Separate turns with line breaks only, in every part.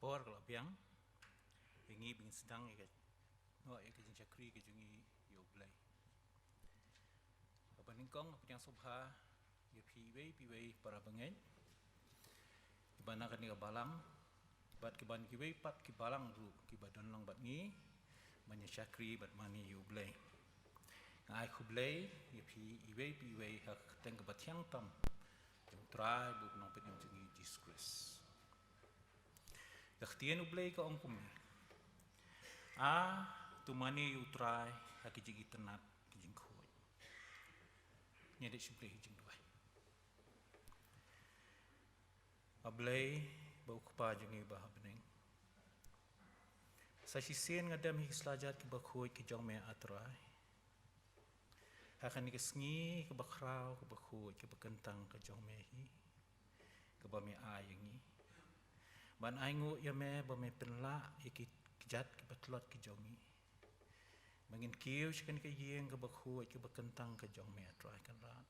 por kalau biang ingi bing sedang ikat no ikat jing cakri ke jungi yo blai abaningkong yang subha ya piwei para bangay ibana kan ni balang bat kiban kiwei pat kibalang ru kibadon lang bat ngi manya cakri bat mani yo blai ngai khublai ya piwei hak teng bat yang tam jung trai bu nong pet yang jungi disgrace Dakhtian ublay ka ang kumi. Tumani utray hakijig itanat kijing kuway. Nyadit simple hijing duway. Ablay bau kupa jung iba habning. Sa sisien ngadam hislajat ki bakhuy ki jong me atray. Hakan ni kasngi ki bakraw ki bakhuy ki bakentang ka jong mehi. Ka ba me ayangi. Ban aingu ya me ba me penla ikit kijat ki batlot ki jongi mangin kiu chikan ki yeng ka bakhu ki bakentang ka jong me atrai kan rat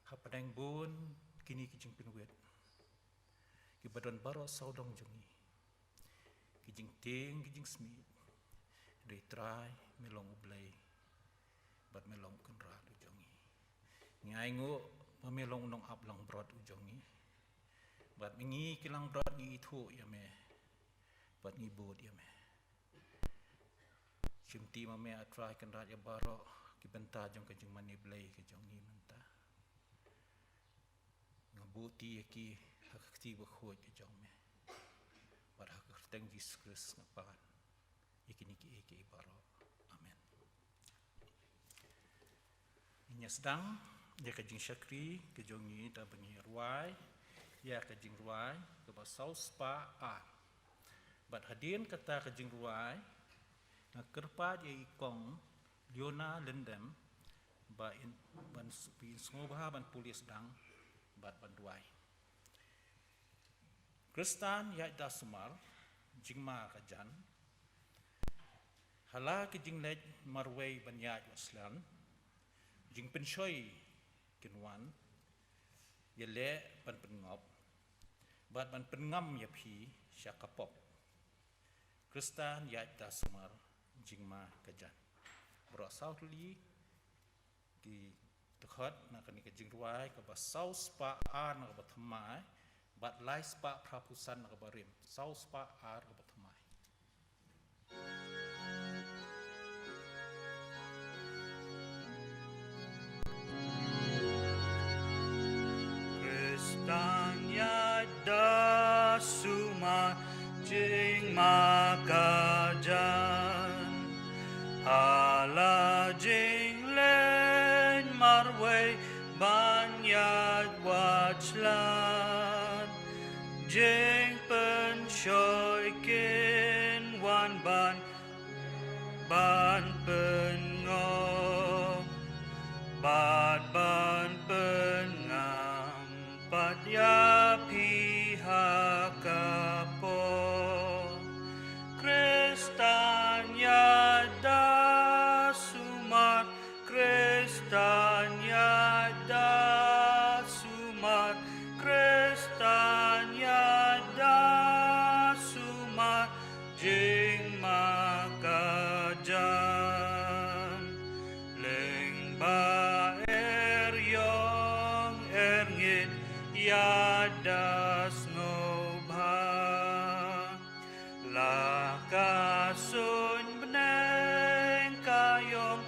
hapadang bun kini ki jing pinwet ki badon baro saudong jongi ki jing ting ki jing smit dei trai melong ublai bat melong kan rat u jongi ngaingu ba melong nong ablang brot u jongi bat mengi kilang berat ni itu ya me bat ni bod ya me cimti ma me atrai kan rat ya baro ki benta jong ka jing mani blai ke jong ni menta ngabuti ki hakti ba khoi ke jong me bat hak teng disgrace ngapan ikini ki baro amen inya sedang ya ka jing syakri ke jong ni da bengi ruai ya ka jing ruai ke ba saus pa bat hadin kata ka jing ruai na kerpa ye ikong liona lendem ba in ban supi sngobha ban pulis dang bat ban ruai kristan ya da sumar jingma ka jan hala ki jing lej marwei ban ya islam jing penshoi kinwan ye le ban pengop bat ban pengam ya phi syakapop kristan ya da sumar jingma kajan bro sautli ki tekhat na kan ke jingruai ka ba saus pa na ka bathmai bat lai spa prapusan na ka barim saus pa ka bathmai
Tanya da suma jing makajan hala jing len marway banyag wachlan jing penshoy kin wan ban pengom ban pengam ya pihak kapo Kristanya da sumat Kristanya da sumat Kristanya da sumat jing makajan leng ba yong erngit yadas ngobha lakasun beneng kayong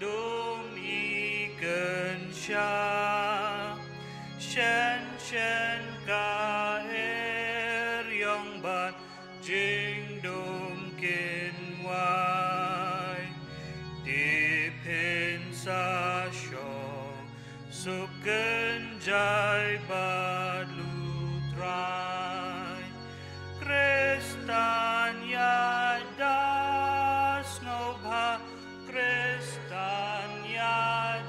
dum iken sya shen ka yong bat jing dum kin wai dipin sa syong suken jai balutrai Kristanya das ngobha Kristanya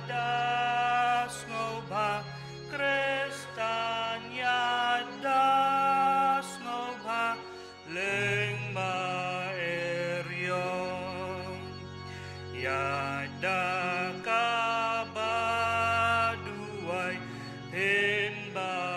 das ngobha Kristanya das ngobha leng ma eryong ya da ka ba duai pin ba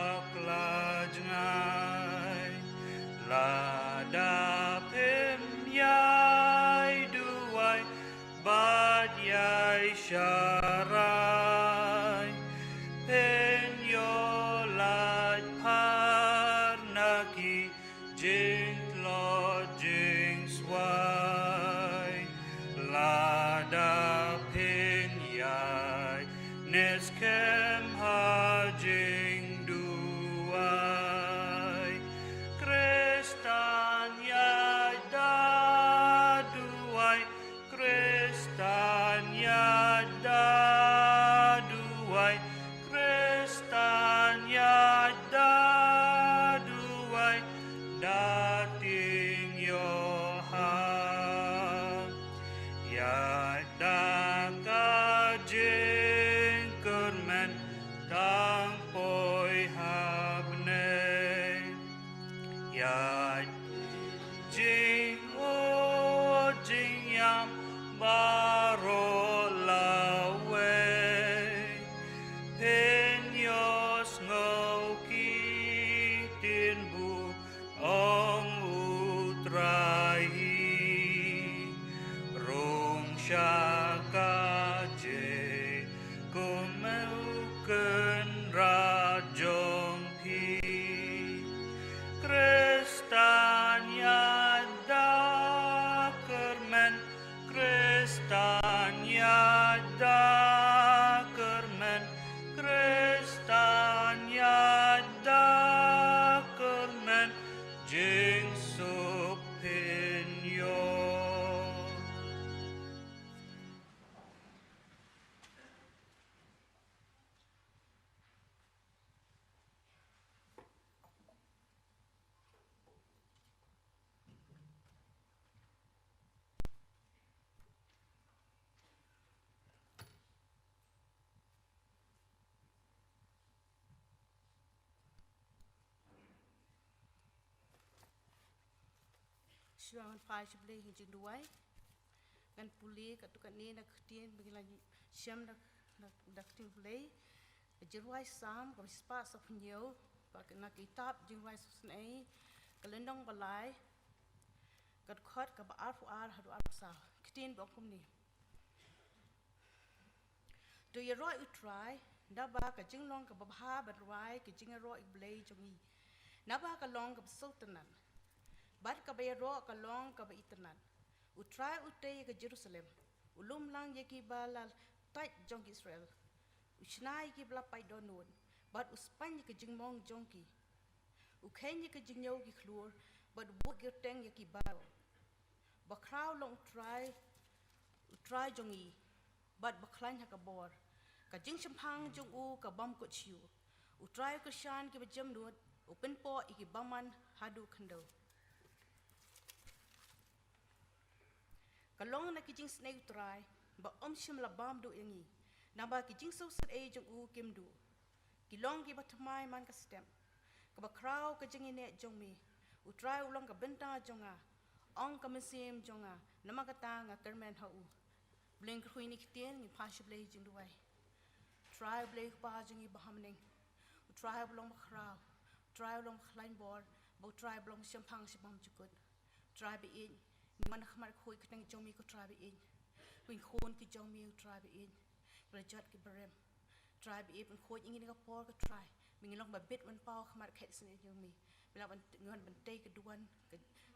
jing lodging swai lada pin yai nes kem ha jing duai Kristan yai da duai Kristan yai da duai Kristan yai da duai dating yo ha ya da ka jing kermen tang poi habne ya jing o jing yam baro lawe Penyos ngoki tinbu ong utrahi rong syaka je kumauken rajong pi Kristan yada kermen Kristan yada kermen Kristan yada kermen jing supinyo
Siang pai sebelah hijau duai, kan pulih katukan ni nak ketien bagi lagi siam nak ketien pulih, jeruai sam kau sepat sopnyo, pakai nak kitab jeruai susnai, kelendong balai, kat kot ke baar hadu arsa, ketien bakum ni. Do you roi utrai, naba ke jenglong ke babha berwai ke jengroi belai jongi, naba ke long ke sultanan. Bad ka bayaro ka long ka baitanan. Utrai utay ka Jerusalem. Ulum lang yaki balal tait jong Israel. Usnai ki bla pai donon. Bad uspan yaki jingmong jongki. Uken yaki jingyo ki klur. Bad buk yoteng yaki baro. Bakraw long utrai jongi. Bad baklan haka bor. Ka jing shampang jong u ka bam ko chiu. Utrai ka shan ki bajam nuot. Open po iki baman hadu kendo. Kalong na kijing snake utrai, ba shim la bam do yangi. Naba kijing so sat e jong u kim do. Kilong ki batamai man ka stem. Ka ba kraw ka jing ine jong mi. Utrai ulang ka benta jonga. Ong ka mesim jonga. Nama ka ta nga kermen ha u. Blink hui ni kitien ni pasha blay jing duai. Try blay pa jing i bahamning. Utrai ulang ba kraw. Try ulang klain bor. Ba try ulang shampang shabam jukut. Try be in. Mana khamar khoi kitang jomi ko tribe in wing khon ki jomi tribe in rajat ki barem tribe in khoi ingin ka por ka try mingilong ba bit wan pau khamar khet sne jomi bila ban ngon ban te ka duan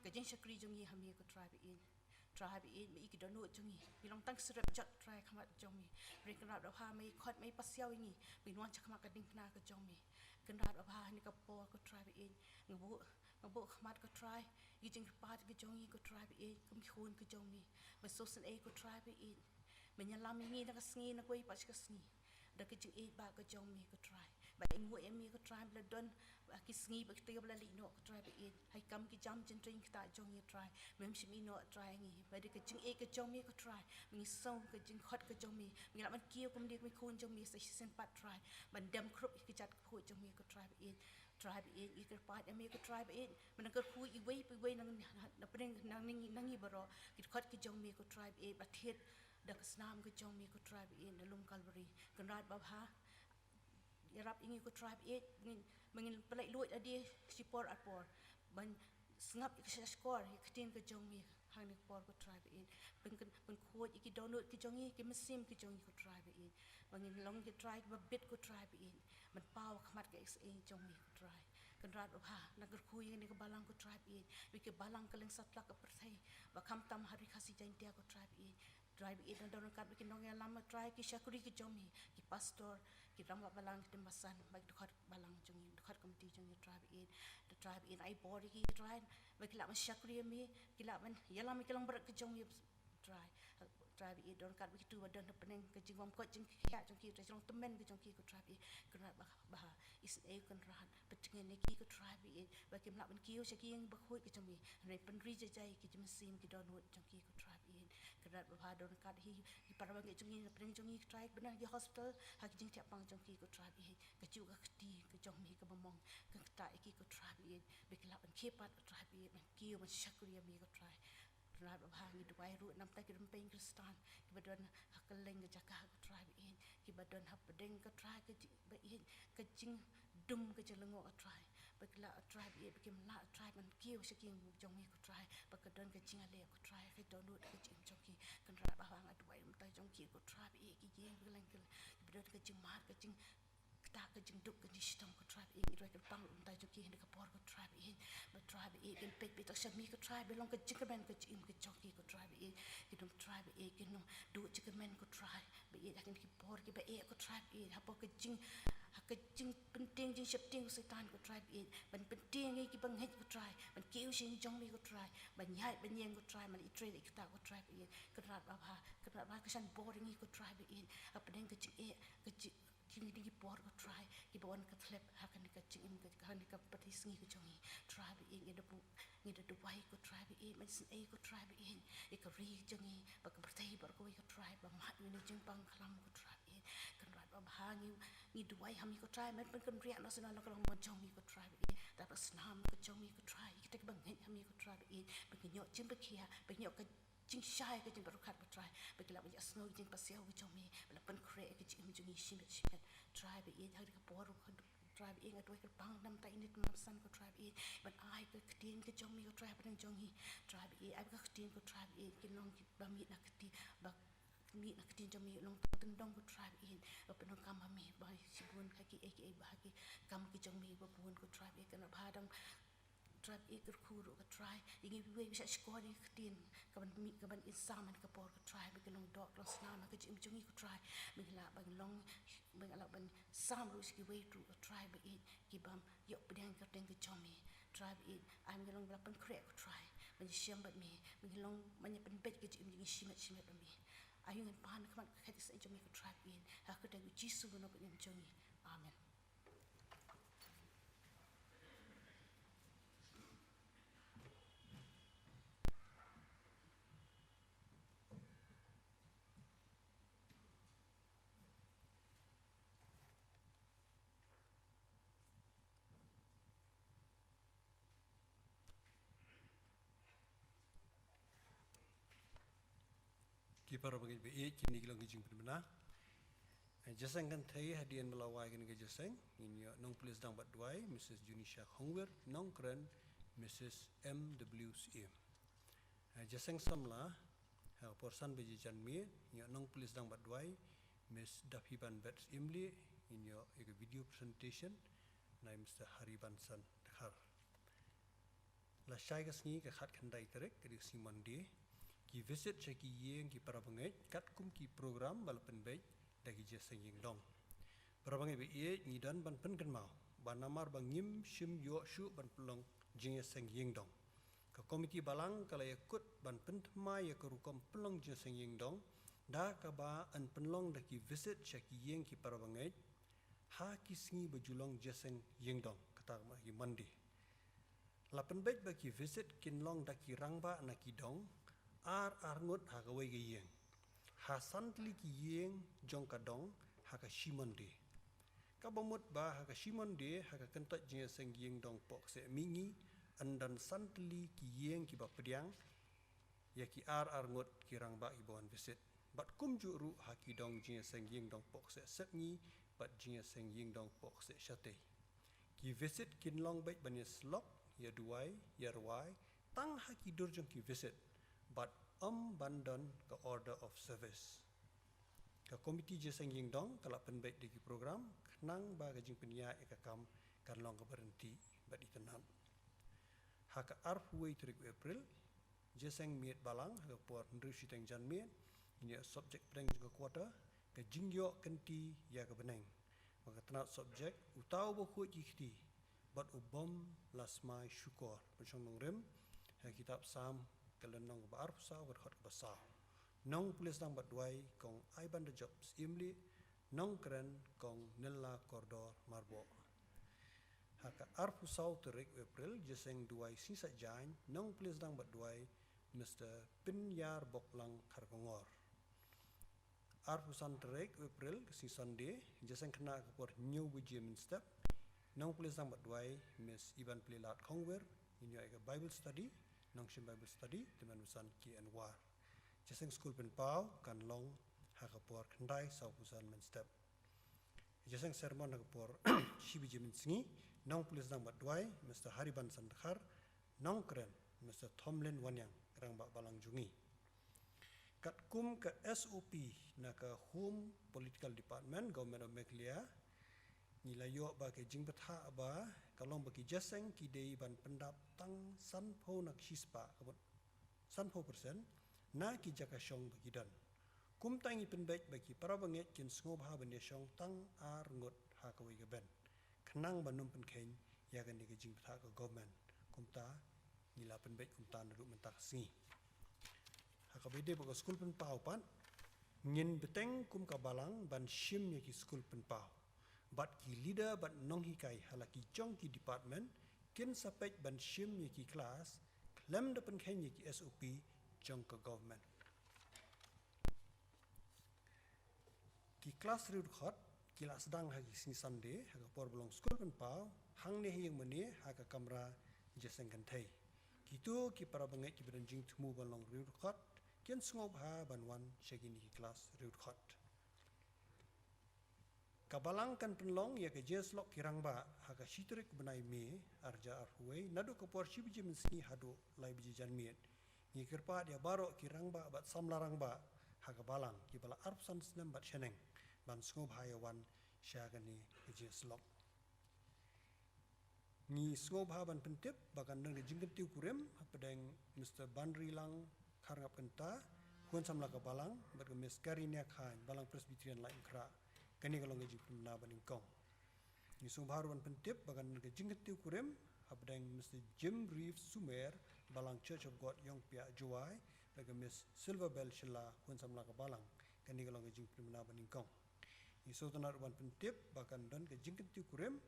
ka jing shakri jomi hami ko tribe in mi ki dono jomi bilong tang srep jat try khamar jomi ring kan da ha mai khot mai pasiaw ingi binwan chakma ka ding na ka jomi kan da ha ni ka por ko tribe in ngabu khamat ko try Gijing pat ke jongi ko tribe e kum khon ke jongi ba sosan e ko tribe e menyalam ngi na kasngi na koi pas kasngi da ke jing e ba ko jongi ko tribe ba ingo emi ko tribe la don ba kisngi ba te bla li no ko tribe e hai kam ki jam jin tring ta jongi tribe mem shimi no tribe ngi ba de ke jing e ke jongi ko tribe ngi song ke jing khot ke jongi ngi la man kiu kum de ko khon jongi sa sen pat tribe ban dam krup ki jat ko jongi ko tribe e tribe in ikir pat emi ko tribe in menangker hui iwei nang pring nang baro kit khat ki jong mi ko tribe in bathet dak snam ko jong mi ko tribe in lum kalvari kanrat babha yarap ingi ko tribe in mengin pelai luit adi sipor atpor ban sngap ki skor kitin ko jong mi hang ni por ko tribe in ben khoj iki download ki jongi ki mesim ki jongi ko tribe in mengin long ki tribe ba bit ko tribe in man pau khmat ke sa jong mi ko tribe kenrat ha nagar kui ni ke balang ko tribe in we ke balang keleng satla ke perthai ba kam tam hari khasi jain dia ko tribe in dan don kat we ke nong lama tribe ki syakuri ke jomi ki pastor ki ramba balang ke masan ba dekat balang jongi dekat komiti jongi tribe in the tribe in ai body ki tribe ba ki la ma syakuri mi ki la man yalam mi kelong berat ke jongi tribe in don kat we tu ba don pening ke jingom ko jing kya jongi jong temen ke jongi ko tribe in kenrat bah is a kan rahat peting ni ki ko tribe in ba kim la ban kiu se ki yang ba khoi ke jongi re pen ri jai ki jim sim ki don hot jongi ko tribe in kenrat ba don kat hi para bang jongi pening jongi tribe benar di hospital ha ki jing tiap pang jongi ko tribe in ke ju ka ti ke jongi ke bamong ke ta ki ko tribe in be ki la ban kepat tribe in kiu ma syakuri mi ko tribe tribe bah ngi duai ru nam ta ki rempeng kristan ki badon hakeleng ke jakah ke tribe in ki badon ha pedeng ke tribe ke ba in ke jing dum ke jelengo ke tribe ba kla tribe in ke mla tribe man kiu seking jong mi ko tribe ba ke don ke jing ale ko tribe ke don ru ke jing jong ki kan ra bah ngi duai nam ta jong ki ko tribe in ki jing ke leng ke badon ke jing mar ke jing ta ke jing duk ke sistem ko tribe in ro ke pang um ta jong ki ke por ko tribe in ba tribe in ke pek pek tak mi ko tribe long ke jing ke ben ke jing ke jong ki ko tribe in ki dum tribe in ke no du jing ke men ko tribe ba in akan ki por ki ba e ko tribe in ha po ke jing penting jing septing setan ko tribe in ban penting ki bang het ko tribe ban kiu sing jong mi ko tribe ban nyai ban yeng ko tribe man itre ki ta ko tribe in kenat ba kesan boring ko tribe in apa deng ke jing e ke jing di por ko tribe ki bon ka thlep hakan ka jing ke kan ka patis ngi ko jongi tribe in ngi de wai ko tribe in man sin e ko tribe in e ka ri jongi ba ka bertai bar ko tribe ba ma ni jing pang khalam ko tribe in kan rat ba ngi de wai hami ko tribe man kan ria nasional ko mo jongi ko tribe in ta ba snam ko jongi ko tribe ki ta bang hami ko tribe in ba ki nyok jing ba kia ba nyok ka jing shai ke jing barukat ba try ba kila ba snow jing pasiau ke jomi ba pen kre ke jing jungi shimet try ba in har ke por ko try ba ingat wa ke bang nam ta init mapsan ko try ba ban ai ke ktin ke jomi ko try ba nang jongi try ba ai ka ktin ko try ba ke long ba mi na kti ba mi na ktin jomi long teng dong ko try ba ba pen kam ba mi ba sibun ka ki aka ba ki kam ki jomi ba bun ko try ba kana badang tribe iker kuru ke try ingi we bisa skor ni ktin kaban mi kaban insaman ke por ke try be long dok long snama ke jim jungi ke try be la bang long bang ala ban sam ru ski we tu ke try be in ki bam yok pedang ke teng ke chomi try be in am long la ban krek ke try ban siam bat mi be long ban pen bet ke jim jungi shimet mi ayung pan kaman ke khatis jomi ke try be in ha ke teng jisu no be jongi amen.
Ki para bagi be kini kilong ki jing pena jasang kan thai hadian melawai kan ke jasang in yo nong please dang bat duai Mrs Junisha Hongwer nong kren Mrs MWCM jasang samla ha porsan be jan mi yo nong please dang bat duai Miss Dafiban Bets Imli in yo video presentation na Mr Hariban San khar la shai gasni ke khat khandai terek ke si mandi ki visit ki yeng ki para bangai kat kum ki program bal pen bai dagi jasang yeng dong para bangai be ye ni dan ban pen kan mau ban namar bangim shim yo shu ban pelong jing jasang yeng dong ka komiti balang kala yakut ban pen thma ya ka rukom pelong jasang yeng dong da ka ba an penlong dagi visit ki yeng ki para bangai ha ki sngi bajulong jasang yeng dong kata ma ki mandi la pen bai ba ki visit kinlong daki rangba na ki dong ar ngut ha ka wei ge yeng ha santli ki yeng jong ka dong ha ka shimon de ka bomot ba ha ka shimon de ha ka kentat jing seng yeng dong pok se mingi andan santli ki yeng ki ba pediang ya ki ar ngut ki rang ba i bon visit bat kum ju ru ha ki dong jing seng yeng dong pok se sekni bat jing seng yeng dong pok se shate ki visit kin long bai ban slok ya duai ya ruai tang ha ki dur jong ki visit but bandon ke order of service ke komiti jasang yeng dong kala penbaik di program kenang ba gajing penia ekakam kan long ke berhenti bat itanat. Haka arfuwe terik April, jeseng miet balang, haka puar nrusi teng jan miet, ini subjek pedeng juga kuota, ke jingyok kenti ya ke beneng. Maka tenat subjek, utau bokut jikti, bat ubom lasmai syukur. Pencong nong rem, kitab Sam, kelenong ke arfusau, berkhot ke basau. Nong pulis dang bat duai, kong aiban de jobs imli, nong keren, kong nella kordor marbo. Haka arfusau terik April, jeseng duai sisa jain, nong pulis dang bat duai, Mr. Pinyar Boklang Karkongor. Arfusan terik April, si Sunday, jeseng kena kepor New Bujimin Step, nong pulis dang bat duai, Miss Iban Plilat Kongwer, ini ke Bible Study, nong sim Bible Study, teman usan Ki and War. Jeseng school pen pau, kan long, hakapor kendai, saupusan men step. Jeseng sermon hakapor Shibi Jimin Singi, nong pulis dang bat duai, Mr. Hariban Sandakhar, nong keren, Mr. Tomlin Wanyang, kerang bak balang jungi. Kat kum ke SOP na ke Home Political Department, Government of Meghalaya, nilayok ba ke jing betha ba, kalong bagi jeseng kidei ban pendap tang sanpo nak sispa, sanpo persen, na ki jaka syong bagi dan. Kum tangi penbaik bagi para banget kin sengob ha bende syong tang ar ngot ha kawai ke ben. Kenang banum penkeng ya kan di ke jing betha ke government. Kum ta nila penbaik kum ta naduk mentak singi. Hakabede baka skul pen pau pan ngin beteng kum kabalang ban shim ya ki skul pen pau. Bat ki leader bat nong hikai halaki jong ki department kin sapek ban shim ya ki kelas klem de penkeng ya ki SOP jong ke government. Ki kelas riud khot kila sedang hagi sini Sunday haga por belong skul pen pau hang ne yang meni haga kamera jeseng kantai. Kitu ki para bangai ki beranjing temu belong riud khot kian sengob ha banwan syagini ki kelas riud khot. Kabalang kan penlong ya ke jeslok kirang ba haga shitrik benai me arja arhuai nadu ke por shibiji mensini hadu lai biji janmiet. Ni kerpa dia barok kirang ba bat samlarang ba haga balang ki bala arfsan senam bat sheneng ban sengob hayawan syagani ke jeslok. Ni sengob ha ban pentip bakan nang jingken tiu kurem pedeng Mr. Bandri Lang karangap kenta huan samla ke balang bat ke Miss Karinia Khan balang Presbyterian lain kra kani kalong ke jingken na baning kong. Ni sengob ha ban pentip bakan nang jingken tiu kurem pedeng Mr. Jim Reeves Sumer balang Church of God Yong Pia Juai bagi Miss Silver Bell Shilla huan samla ke balang kani kalong ke jingken na baning kong. Ni sotanar ban pentip bakan dan ke jingken tiu kurem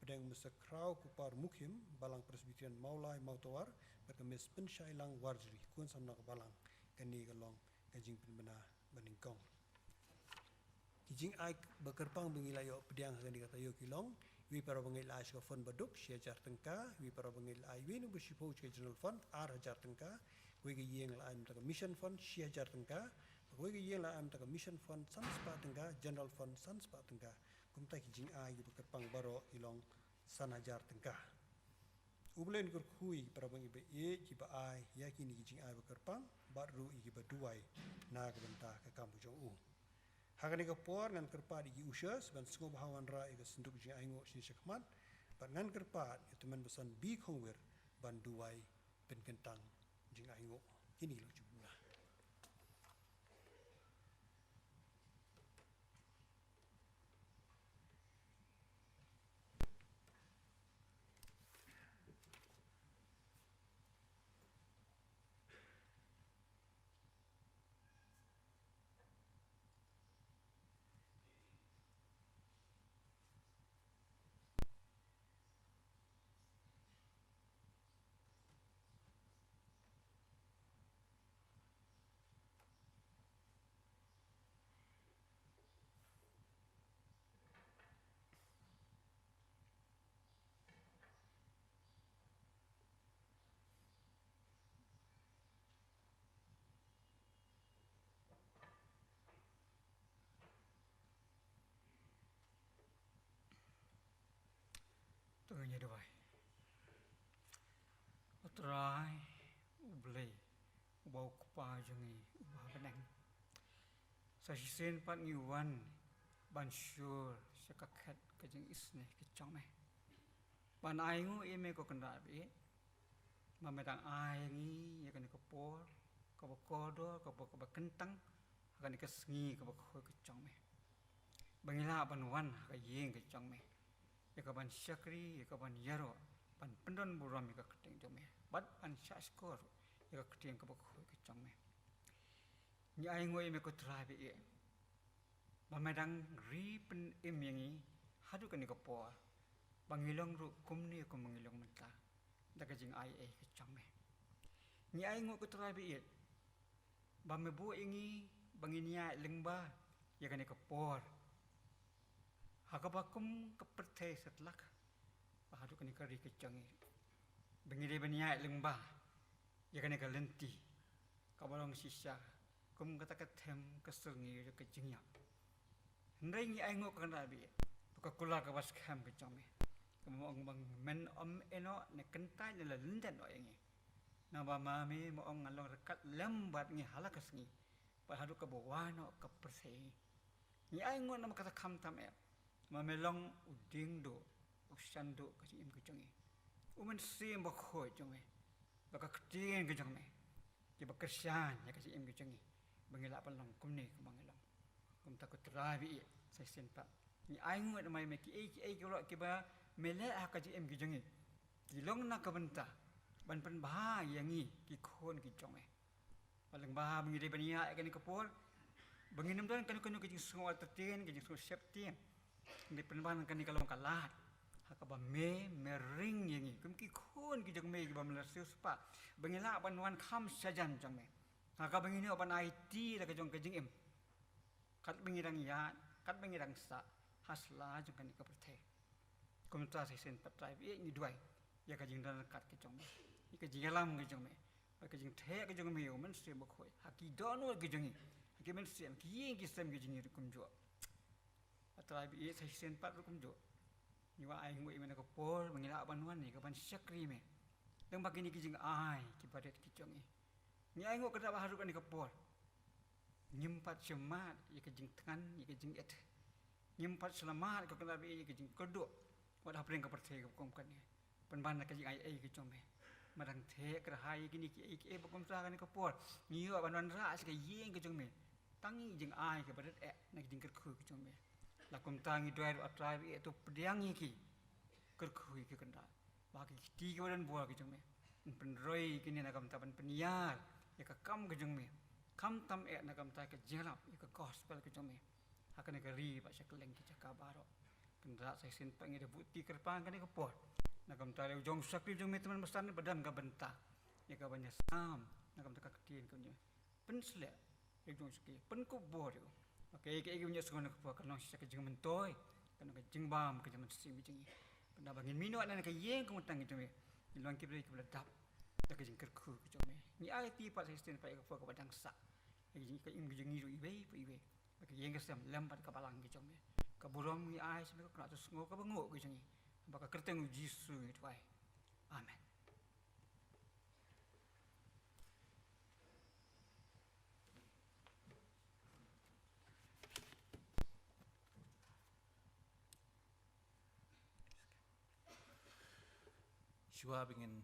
pedeng Mr. Krau Kupar Mukhim balang Presbyterian Maulai Mautawar bagi Miss Penshai Lang Warjri kuan samna ke balang kani kalong kajing penbena baningkong. Kijing ai bekerpang bengilayo pediang kani kata yo kilong wi para bengil ai ska fund baduk sia jar tengka wi para bengil ai wi nu bersipo ke general fund ar jar tengka wi ge yeng la am ta mission fund sia jar tengka wi ge yeng la am ta mission fund sanspa tengka general fund sanspa tengka kum ta kijing ai bekerpang baro kilong sanajar tengka. Ublen kur kui para bangi be e ki ba ai ya kini kijing ai bekerpang baru iki baduai na ke bentah ke kampu jong u. Hakani ke por ngan kerpa di usias ban sengob hawan ra ke senduk jing ai ngo sini sekmat ban ngan kerpa itu men besan bi khongwer ban duai pen kentang jing ai ngo ini lo jumlah.
Tuanya doai. Utrai ublei ubau kupa jungi ubah beneng. Sasisen pat nyuan ban syur sekaket kejeng isne kecong meh. ban ai ngu ime ko kenda bi ma medang ai ngi ya kan ko por ko kodo ko kentang akan ka sngi ko ko chong me bangila ban wan ka yeng ka chong me ya ka ban syakri ya ka ban yaro ban pendon buram ka keting jong me bat ban syaskor ya ka keting ko ko chong me ni ai ngu ime ko trai bi ba medang ri pen im yangi hadu kan ko por bangilong ru kumni ko mangilong menta daga jing ai ka chong me ni ai ngu ko trai bi ba me bu ingi banginia lengba ya kan ko por hakabakum kepertai setlak bahadu kan ka ri ka changi bangire bania lengba ya kan ka lenti kabarong sisa kum kata ka them ka serni ka jingya ndai ni ai ngo kan rabi ka kula ka bas kham ka chome kamong bang men eno ne kentai ne la lindan no yangi na ba mami mo ong ngalong rekat lembat ngi halakas ngi bahadu ka bawano ka persei ni ai ngo na kata kham tam mamelong uding do usando kasi im ka changi umen sim ba khoi chome ba ka ktin ka chome ki ba kersan ya kasi im ka changi bangila palong kumni kumangilong kum takut rabi sai sen pa ni ai ngo na mai me ki ai ko ki ba mele a ka ji im ki jangi ki long na ka benta ban pen ba yangi ki khon ki chome paling ba bangi de bania ka ni kapor bangi nam dan kan ki jing sungo tertin ki jing sungo septien ni pen ban kan ni kalong kalat haka ba mering yangi kum ki khon ki jang me ki ba melasu spa bangi la ban wan kham sajan chome haka bangi ni ban IT la ka jong ka jing im kat bangi rang ya kat bangi rang sa hasla jong kan ni ka perthe kum ta sai sen patrai bi ni duai ya ka jing dan kat ki chong me ni ka jing lam ki chong me ba ka jing the ka jong me yo man se ba khoi haki dono ki jong ki men sem ki yin ki sem ki jing ni kum jo patrai bi sai sen pat kum jo ni wa ai ngoi men ka por mangila ban wan ni ka ban syakri me dang ba ni ki jing ai ki padet ki chong ni ai ngo ka ba haru kan ni ka por nyempat semat ya ka jing tangan ya ka jing et nyempat selamat ka kena bi ya ka jing kodok wat hapring ka perthe ka kom kan ni penban ka jing ai ki chong me marang the ka hai ki ni ki ba kom sa kan ni ka por ni yo ban wan ra ka yeng ka chong me tangi jing ai ka padet na jing ka khu ka chong me la kom tangi doi atrai bi tu pediang ki ker khu ki kenda ba ki ti ka dan buah ki chong me pen roi ki ni na kam ta ban peniar ya ka kam ka chong me kam tam na kam ta ka jelap ya ka gospel ka chong me akan ka ri ba syakleng ki caka baro kendra sai sen pangi de bukti kerpang kan ka por na kam ta jong sakri jong me teman besar ni badam ka benta ya ka banyak sam na kam ta ka ketien ka ni pen sle ya jong ski pen ko bor yo oke ke ke punya sekolah ka kan sak jeng mentoy kan ka jeng bam ka jaman sim jeng penda bangin mino na ka yeng ka mutang itu me ilong ki beri ka beladap ta ka jeng kerku ka jong me ni ai ti pa sai sen pa ka ka badang sak ya jeng ka im jeng ni ru ibe pa ibe ka yeng ka sam lambat ka balang ki jong me ka burong ni ai sem ka kra tu sngo ka bango ki jeng ba ka kerteng jisu ni tuai amen
Shua bingin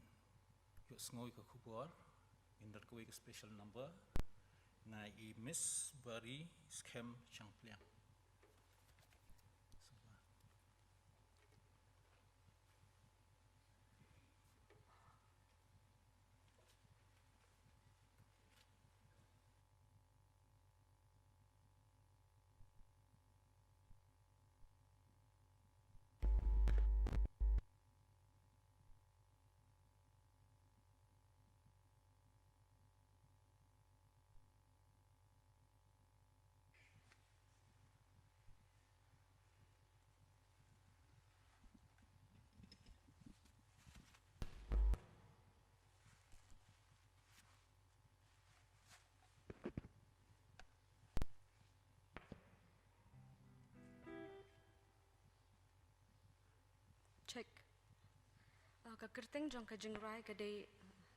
yuk ngoi ka kubor indar kuwi ka special number na I miss bari scam changpliang.
Check. Ka kerteng jong ka jengrai ka dei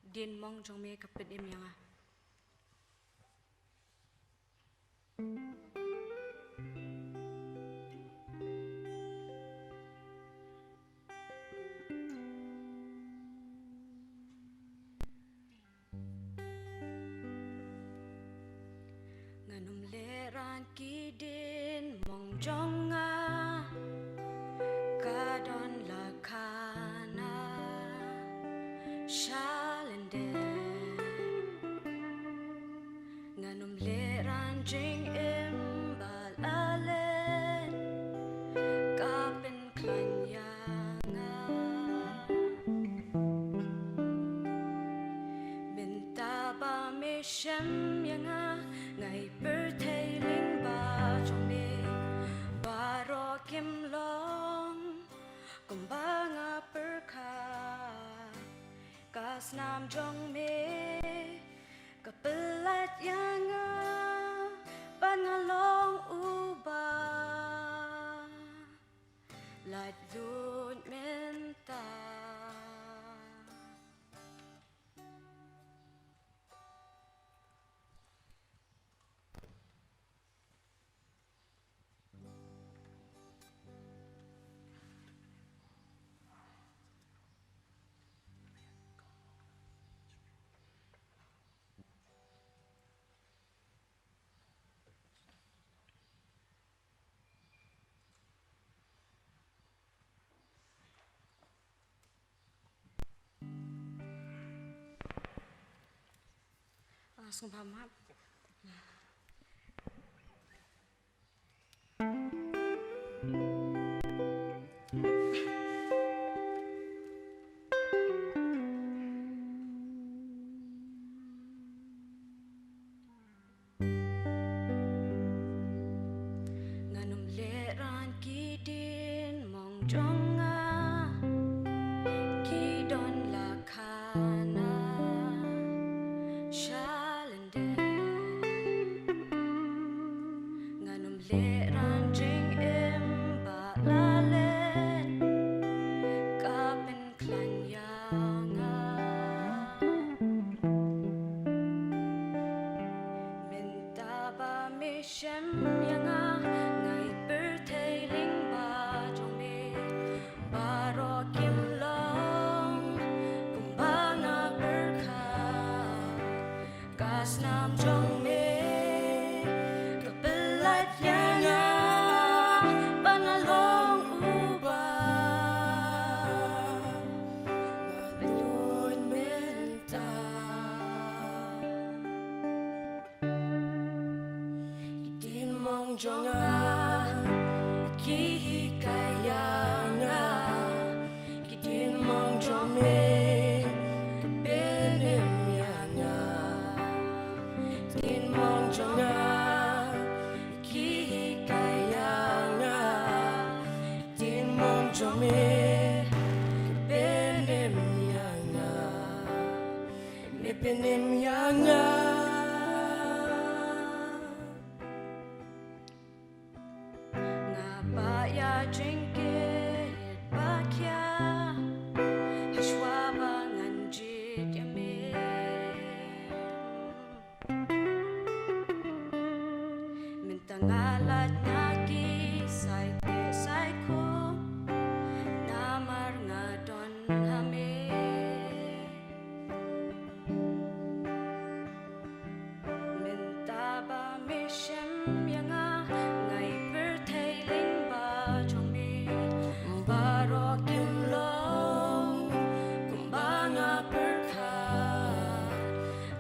din mong jong me ka pet im yanga. ran kidin mong jonga kadon lakana shalende nganum leran jing imbalalen kapin klanyanga bintaba me shem yanga ngai birthday ling ba trong me baro kim long kumbanga perka kas nam jong me kapelat yanga pangalong uba lat dun menta langsung paham. Nganum leran kidin mong jonga kidon lakana shalende nganum leran jing imbalalen kapin klanyanga bintaba me shem yanga ngai birthday ling ba jong me baro kim long kumbanga berka kas nam jong me kapelat yanga pangalong uba ngalun menta idin mong jonga kihikayanga idin mong jong me benim yanga idin mong jonga kihikayanga idin mong jong me benim yanga me benim yanga ngabaya jingkit bakya hashwaba nganjit yame mintangalat ngaki saite saiko namar ngadon hame mintaba me shem yanga ngai birthday ling ba jong me baro kim long kumbanga perka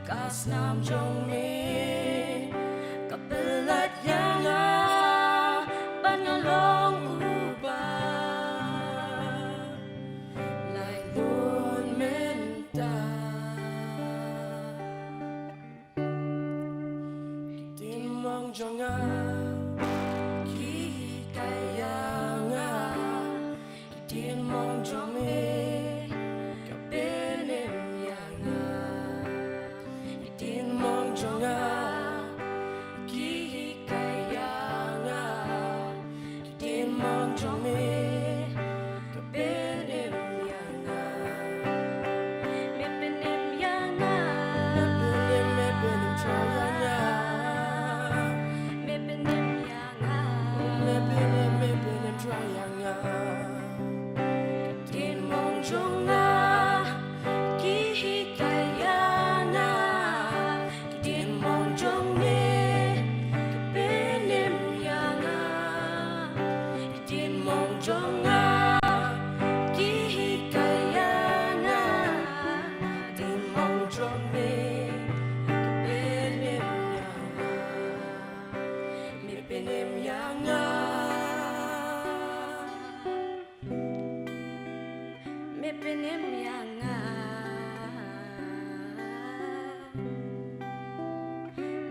kas nam jong me kapelat yanga pangalong uba lai lun menta timong jonga kihikayanga timong jong me kapenem yanga timong jonga kihikayanga timong jong me kapenem yanga me penem yanga me penem choyanga me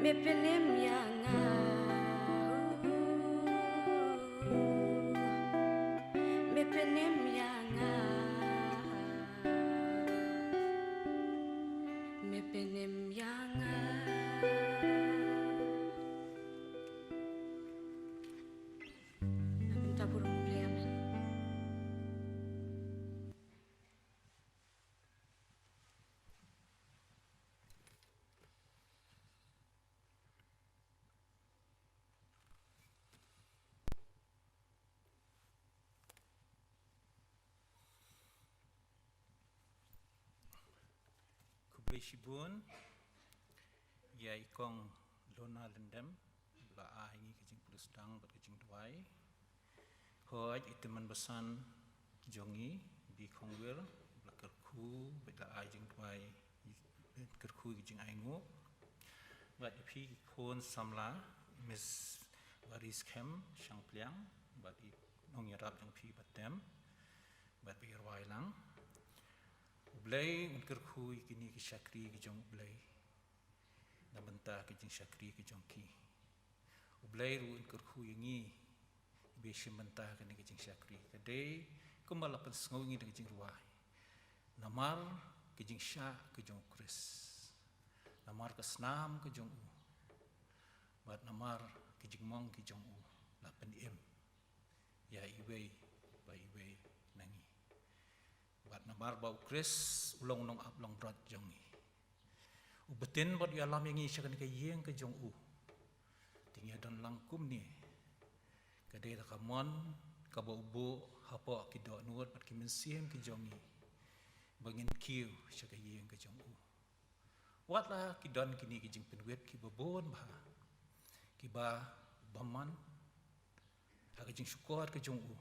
me penem yanga me penem yanga me penem yanga Nabenta burung liaman
Shibun ya ikong lona lendem la ahi kejing pulustang ber kejing duai hoj iteman besan jongi bi kongwil la kerku bela ajing duai kerku kejing aingu bat ipi kon samla Miss Waris Kem Shangpliang bat i nong yarap jang pi batem bat bi irwai lang Blay unkar kui kini ki syakri ki jong blay na benta ki jing syakri ki jong ki blay ru unkar kui ngi be shimenta kini ki jing syakri kade kumbala pen sngo ngi ki jing ruai namar ki jing sya ki jong kris namar ka snam ki jong u bat namar ki jing mong ki jong u la pen im ya iwei ba iwei nangi Bat namar bau kris ulong nong ap long brat jongi. Ubetin bot alam yang ngi syakan ke yeng ke jong u. Tinggi don langkum ni. Kadai tak kamon kabau bu hapa ki do nuot bat ki mensiem ki jongi. Bangin kiu syakan yeng ke jong u. Watlah ki don kini ki jing penwet ki babon bah. Ki ba baman. Hak jing syukur ke jong u.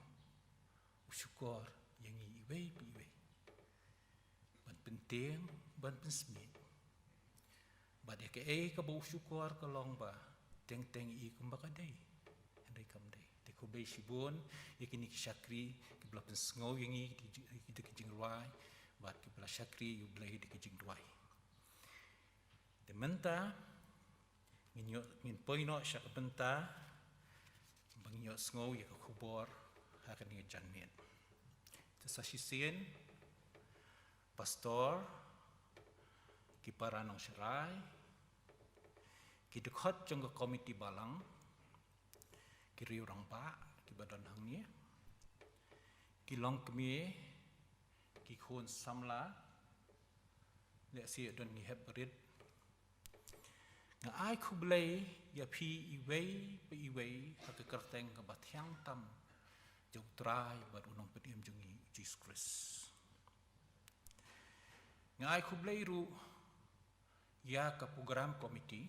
Syukur yang iwei pi iwei. Penting ban pensmi bad ya ke ka bau syukur ka long ba teng teng I kumba ka dai andai kam dai te ko be shibon yakini ki syakri ki bla pen sngo yangi ki de ki jing ruai bad ki bla syakri yu blai de ki jing ruai de menta ngin poino syak benta bang yo sngo ya ka khubor ha ka ni janmet te sa sisien Pastor, ki paranong serai, ki dekat jangka komiti balang, ki riurang pa, ki badan hang ni, ki long kemi, ki khon samla, le si don ni hebrit, nga ai kublay ya pi iway pa iway hak kerteng ka batyang tam, jong try barunong pediem jongi Jesus Christ. Ngai kublay ru ya ka program komiti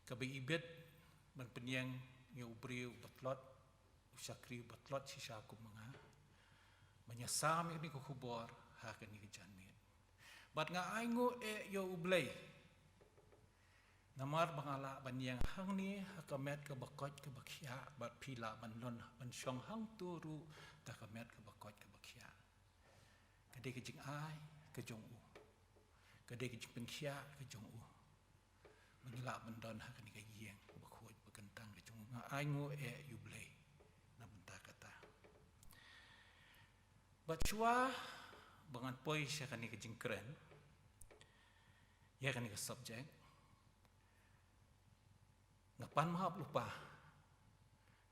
ka ibet man penyang ya ubriu batlot usakri batlot sisa ku mga menyasam ini ko kubor ha ka ni janmet bat ngai ngo yo ublay namar bangala banyang hang ni hakamet ka bakot ka bakhya bat pila banlon ban syong hang turu takamet ka bakot ka bakhya kade ke jing ai ke jong u kade ke jing penkhia ke jong u mengila bendon ha kani ka yeng bakhoj bekentang ke jong nga ai ngo yu blay na benta kata bat chua bangan poi sya kani ke jing kren ya kani ka subject ngapan mahap lupa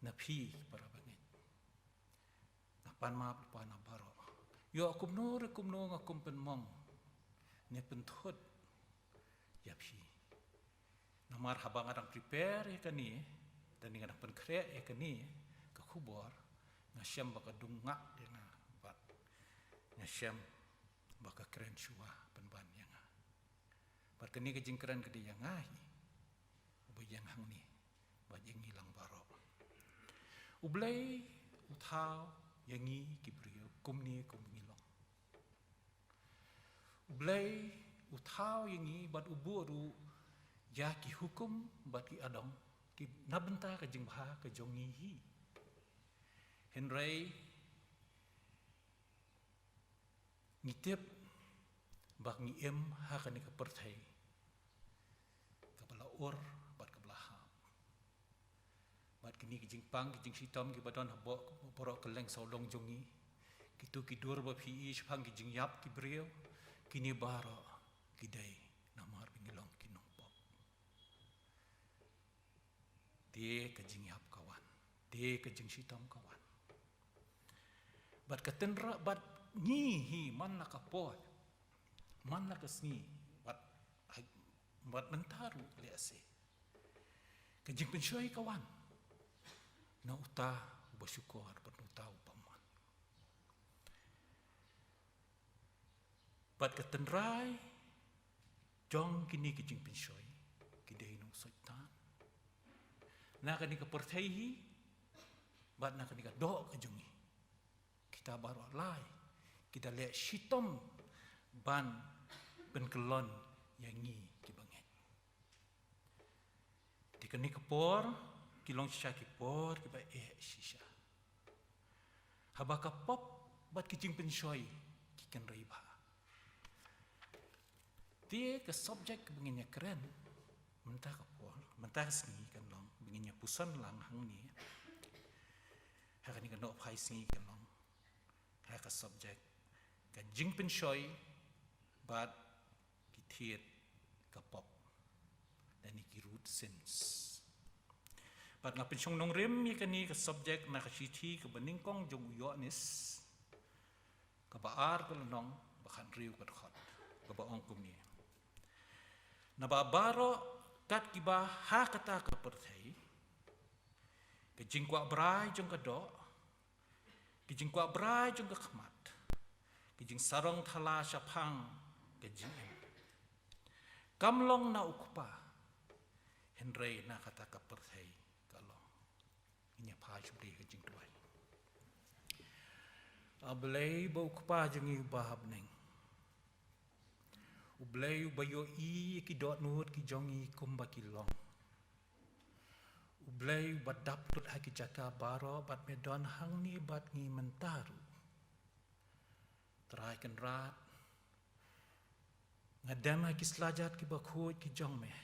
na pi para bangit ngapan mahap lupa na baro yo kumno ngakum penmong ne penthot ya pi namar habang adang prepare ya kani dan dengan penkre ya kani ka khubor ngasyam baka dungak dengan bat ngasyam baka kren chua penban yang bat kani ke jingkran ke dia ngai bayang hang ni bayang hilang baro ublay utau yangi kibriyo kumni kumngilong ublay utau yangi bat uburu ya ki hukum bat ki adong ki nabenta ka jing bha ka jongi hi henry ngitip bak ngiem ha ka ni ka perthai ka bala ur bat kebelahap. Bat kini kijing pang kijing sitam ki badan habok borok keleng saulong jongi. Kitu kidur ba pi pang kijing yap ki brio kini baro kidai namar bingilong kinong pop. Dia kijing yap kawan. Dia kijing sitam kawan. Bat katenra bat ngihi man nakapot. Man nakasni bat mentaru liase. Kijing pensyoy kawan. Na uta bersyukur bernuta upaman. Bat ketenrai jong kini kijing pensyoy kidai nung soitan. Na kani kepercayai bat na kani kadok kejongi. Kita baru alai kita lihat shitom ban penkelon yang ngi kibanget. Dikani kepor kilong shisha kipor kiba shisha. Habaka pop bat kijing pensyoy kikan riba. Dia ke subjek benginya keren. Mentah kapor, mentah sini kan long, benginya pusan lang hang ni. Hakani kan dok pai sini kan long. Haka subjek kan jing pensyoy bat kitiet kapop dan iki root sense. Bat nga pensyong nong rim ya kani ka subjek na kasiti ka beningkong jong uyonis ka baar ka lanong bakan riu ka khot ka baong kumni. Na babaro kat kiba ha kata ka perthai ka jingkwa brai jong ka do ki jingkwa brai jong ka khmat ki jing sarong thala syapang ka jing kamlong na ukpa henrei na kata ka perthai inya pa jubli kijing tuai. Ablay bau kpa jengi bahab neng. Ublay bayo i ki dot nuhut ki jongi kumba kilong. Ublay badap tut haki jaka baro bat medon hang ni bat ngi mentaru. Terai kan rat. Ngadam haki selajat ki bakhut ki jong meh.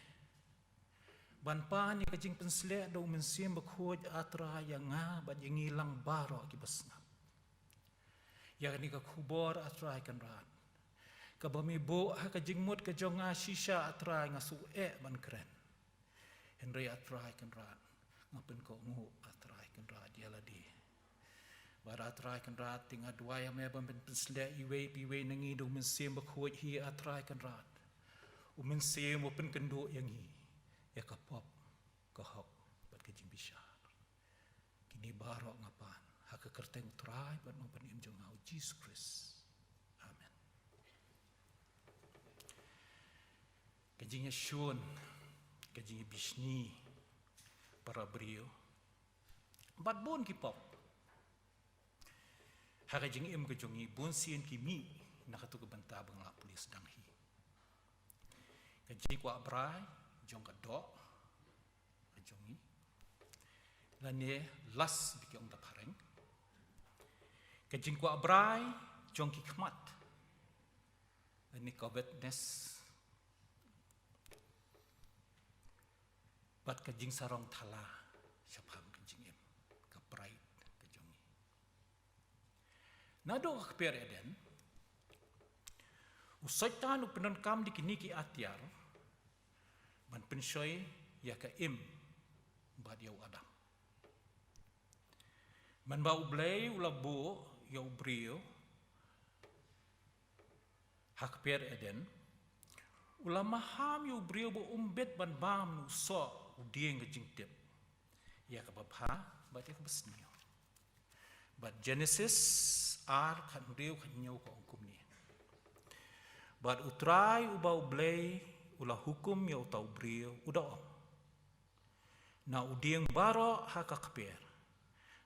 Ban pa ni kajing penslek do mensim bakhoj atra yang nga bat yang ilang baro ki basngap. Ya ni ka khubor atra kan rat. Ka bami bo ha kajing mut ka jonga shisha atra nga su ban kren. Henry atra kan rat. Ngapen ko ngu atra kan rat ya ladi. Bar atra kan rat tinga dua yang me ban penslek iwe nangi do mensim bakhoj hi atra kan rat. Mensim open kendo yang hi. Ya kapop kahok bat kajing bisyar. Kini barok ngapan haka kerteng trai bat mampan im jong hau Jesus Christ. Amen. Kajing syun, kajing bisni para brio. Bat bon ki pop. Haka jing im kajongi bon sien ki mi nakatu ke banta bang la polis dang hi. Kajing kwa brai jong ka dok jongi lane las bikyong da pareng kajing kwa brai jong ki khmat lane ka witness bat kajing sarong thala syapam kajing em ka pride ka jongi nado ka per eden usaitan upenon kam dikini ki atiar man pensyoy ya ka im bad yaw adam. Man ba ublay ulabo yaw brio hakper eden ulamaham yaw brio bo umbet ban bam nu so udieng ka jingtip ya ka babha bat ya ka basniyo. But Genesis ar kan rio kan nyaw ka ongkum ni. But utray uba ublay ulah hukum ya utau brio udah na udieng baro haka kper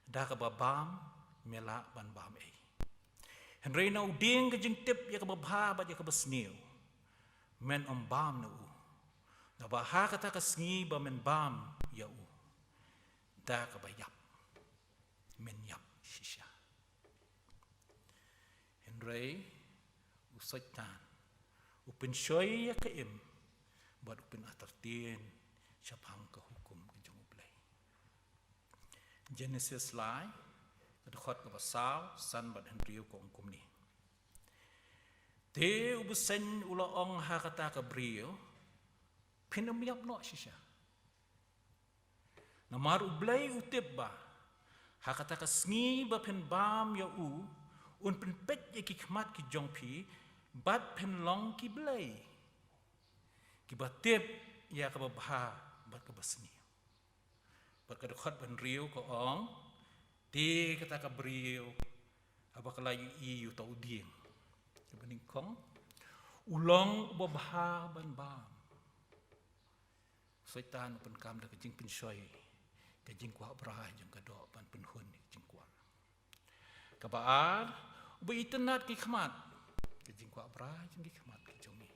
da ka babam mela ban bam ei henrei na udieng ka jingtip ya ka babha ba ya ka basniu men bam na u na baha ka ta ka sngi ba men bam ya u da ka bayap men yap shisha henrei usaitan upin shoy ya ka im bad upin atartien chapang ke hukum ke jong ublay. Genesis lai ke dekhot ke basau san bat henriu ko hukum ni. Te ubusen ula ong ha kata ke brio pinam yap no shisha. Namar ublay utip ba ha kata ke sngi ba pen bam ya un pen pet ye ki khmat ki jong pi bat pen long ki blay. Ki batip ya ka babha bat ka basni. Bat ka dekhot ban riu ko ong ti kata ka brio aba ka layu yu tau diem. Ki baning kong ulong babha ban bam. Soitan pen kam da ka jing pen shoy ka jing kwa bra jong ka do ban pen hun jing kwa. Ka baar uba itenat ki khmat ka jing kwa bra jing ki khmat ki jong ni.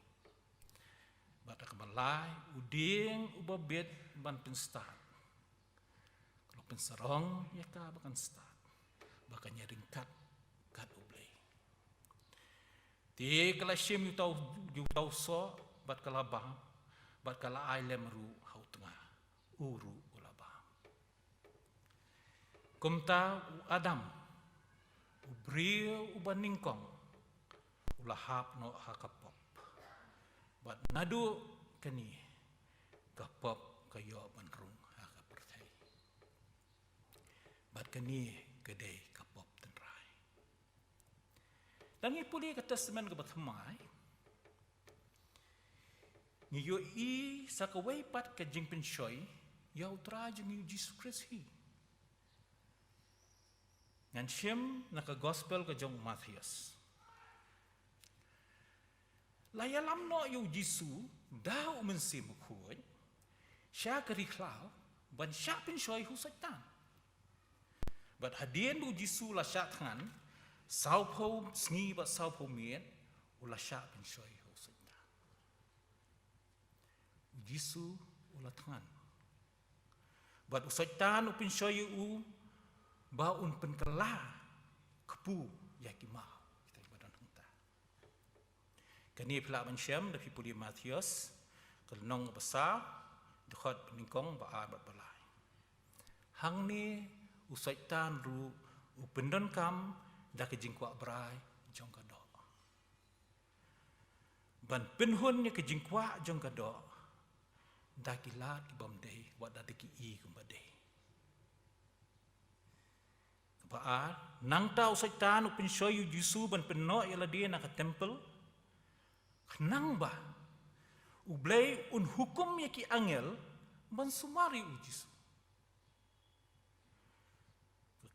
Bata ka balai uding uba bet ban pen start. Kalau pen sarong ya ka bakan start. Bakan nyaring kat ublay. Ti kala shim yu tau so bat kala bang bat kala ai lem ru hau tengah uru ula bang. Kumta u Adam u brio uba ningkong ula hap no hakapop. Bat nadu kani kapop kayo ban rung haka pertai. Bat kani kedai kapop tenrai. Dan puli ke testament ke bathamai. Niyo i sakaway pat ke jing penshoy ya utra jing yu Jesus Christ hi. Ngan shem naka gospel ke jong Matthias. Layalam no yu Jisu da umensim kuy. Sya keriklau ban sya penshoy hu satan. Bat hadien bu Jisu la sya than saupo sngi ba saupo mien ula sya penshoy hu satan. Jisu ula than. Bat usaitan upin shoy u ba un pen kala kepu yakimau kita ibadan henta. Kani pula mensyam da pipuli Matthias kelnong besar dekhot peningkong ba bat balai. Hang ni usaitan ru upendon kam da kejing kwa brai jong kado. Ban penhun ni kejing kwa jong kado. Da kilat ibam dei wat da ki i kumbadei. Baar nang tau saitan upin shoyu Jisu ban penno yala dia nak temple nang ba ublay un hukum ya ki angel ban sumari u Jisu.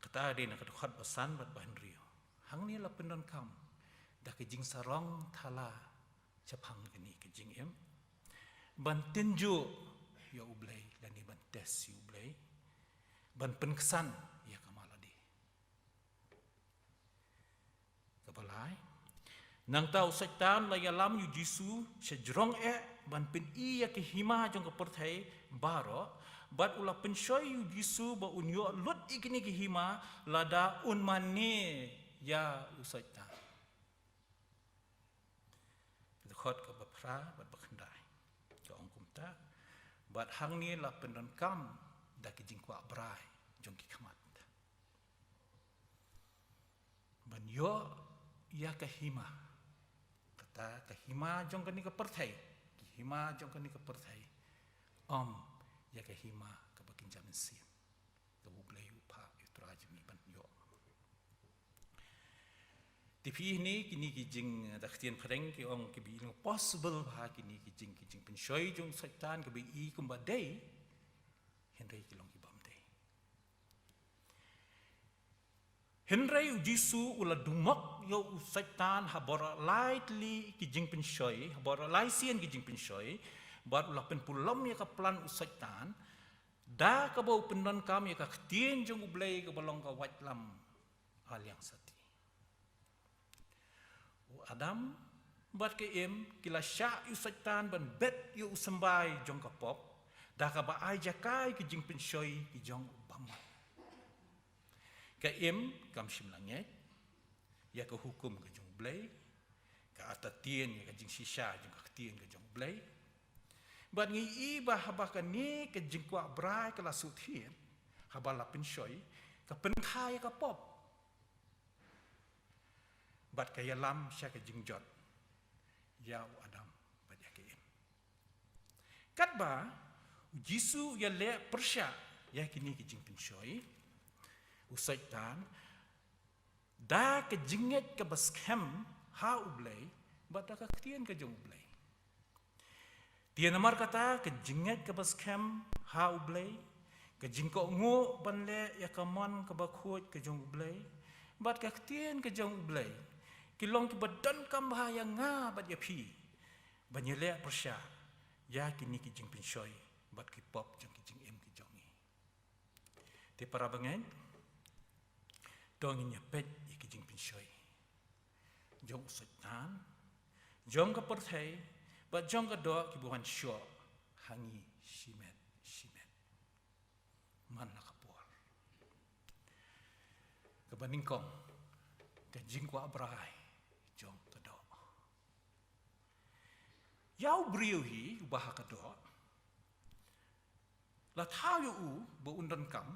Kata dia nak khat basan bat bahan rio. Hang ni la pendon kam da kejing sarong thala chapang kini kejing em ban tinju ya ublay dan ban tes ya ublay ban penkesan ya kamaladi kabalai nang tau saitan la yalam yu Jisu sejrong ban pen i ya kehima jong keperthai baro bat ula penshoy yu Jisu ba unyo lut ikini kehima lada un mane ya usaitan khot ka bapra bat bakhandai bat hang ni la pendon kam da ki jing kwa brai jong ki khamat ban yo ya kahima kata kahima jong kani ka perthai ki hima jong kani ka perthai ya kahima ka bakin jamin sim ka bublay upa utra jimi ban yo tipi ni kini ki jing da khtian phreng ki ong ki bi possible ha kini ki jing penshoy jong satan ke bi i kumbadei henry ki long ki bam dei henry u Jisu ula dumok yo u satan habora lightly ki jing penshoy habora laisian ki jing penshoy bat ula pen pulom ya ka plan u satan da ka bau pendon kam ya ka khtian jong ublay ka balong ka watlam aliang sati Adam bat ke em kila sya yu satan ban bet yu sembai jong kapop da ka ba ai jakai ki jing penshoy ki jong bamat ka em kam shim langet ya ka hukum ka jong blay ka atatien ya ka jing shisha jong ka tien ka jong blay Bat ngi ba haba ka ni ke jingkwa brai ka la suthian haba la pin shoi ka pen khai ka pop. Bat ka yalam sya ka jingjot. Yau Adam bat ya ke. Kat ba Jisu ya le persya ya kini ke jing pin shoi. Usai tan da ke jinget ke baskem ha ublei bat ka ktien ke jong ublei. Dia namar kata ke jinget ke baskem ha ublei ke jingko ngu banle ya kamon ke bakhut ke jong ublei bat ka ktien ke jong ublei kilong ke badan kam bahaya nga bat ya pi banyele persya ya kini ki jing pin shoi bat ki pop jong ki jing em ki jongi te para bangen dong nya pet ki jing pin shoi jong setan jong ka perthai bat jong ka do ki buhan syo hangi shimet man la kapor ka baningkong ka jing kwa brai jong ka do yau brio hi ubah ka do la thao yu u bo undan kam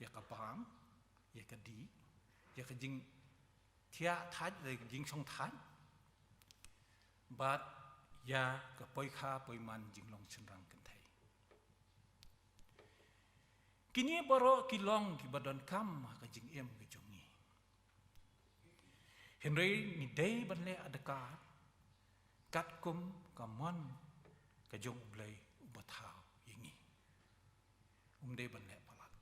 ya ka pam ya ka di ya ka jing thia thaj le jing song thaj bat ya ka poi kha poi man jing long chenrang kan thai kini baro kilong ki badan kam ka jing em ke jongi henry ni dei banle adaka kat kum kamon ka jong blai ubathau yingi dei banle palat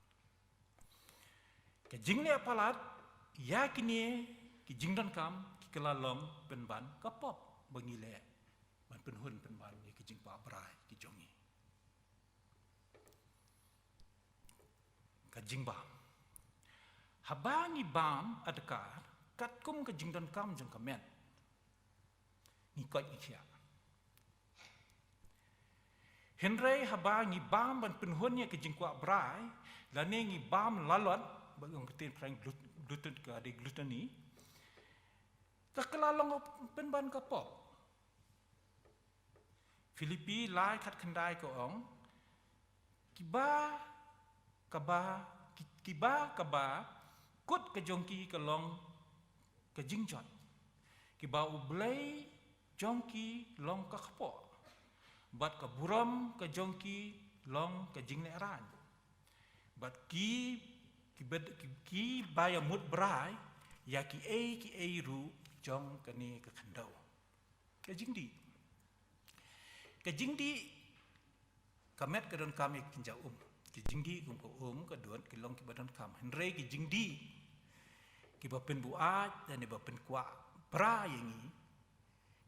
ka jing le palat ya kini ki jing dan kam ki kelalong pen ban ka pop bangile ban pen hun pen ban ye ki jing pa brai ki jongi ka jing bam habangi bam adakar kat kum ka jing dan kam jong kamen ni kot ni chia henry habangi bam ban pen hun ye ki jing kwa brai la ne ngi bam lalot bagong ketin prang gluten ka de gluten ni ka kelalong pen ban ka pop Filipi lai khat khandai ko ong kiba kaba kut ka jongki ka long ka jingjot kiba ublei jongki long ka khapo bat ka buram ka jongki long ka jingle ran bat ki baya mut brai ya ki e ru jong ka ni ka khandau ka jingdi kamet ka don kami kinja ki jingdi kum ko ka don ki long ki badan kam henre ki jingdi ki ba pen buat dan ba pen kwa pra yangi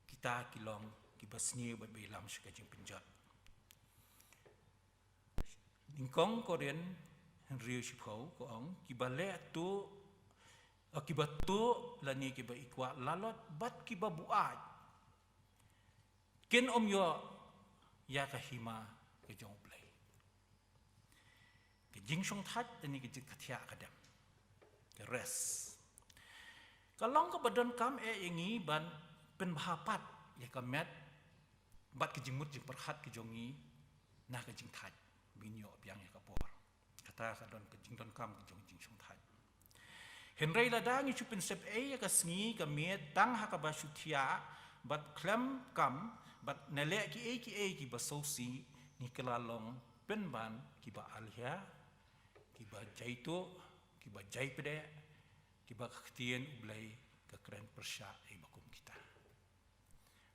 kita ki long ki basni ba belam shika jing pinjat ningkong korean henre shipau ko ong ki ba le tu ki ba tu lani ki ba ikwa lalot bat ki ba buat ken om yo ya ka hima ke jong play ke jing song that ni ke jik khathia kadam ke res kalong ka badan kam yangi ban pen bhapat ya ka met bat ke jingmut jing perhat ke jongi na ke jing that binyo piang ya ka por kata ka don ke jing don kam ke jong jing song that henrei la dang chu pin sep ya ka sngi ka met dang ha ka ba shuthia bat klem kam bat nele ki basosi ni kelalong penban ki ba alhia ki ba jaito ki ba jaipede ki ba ktien ublai ka kren persya e bakum kita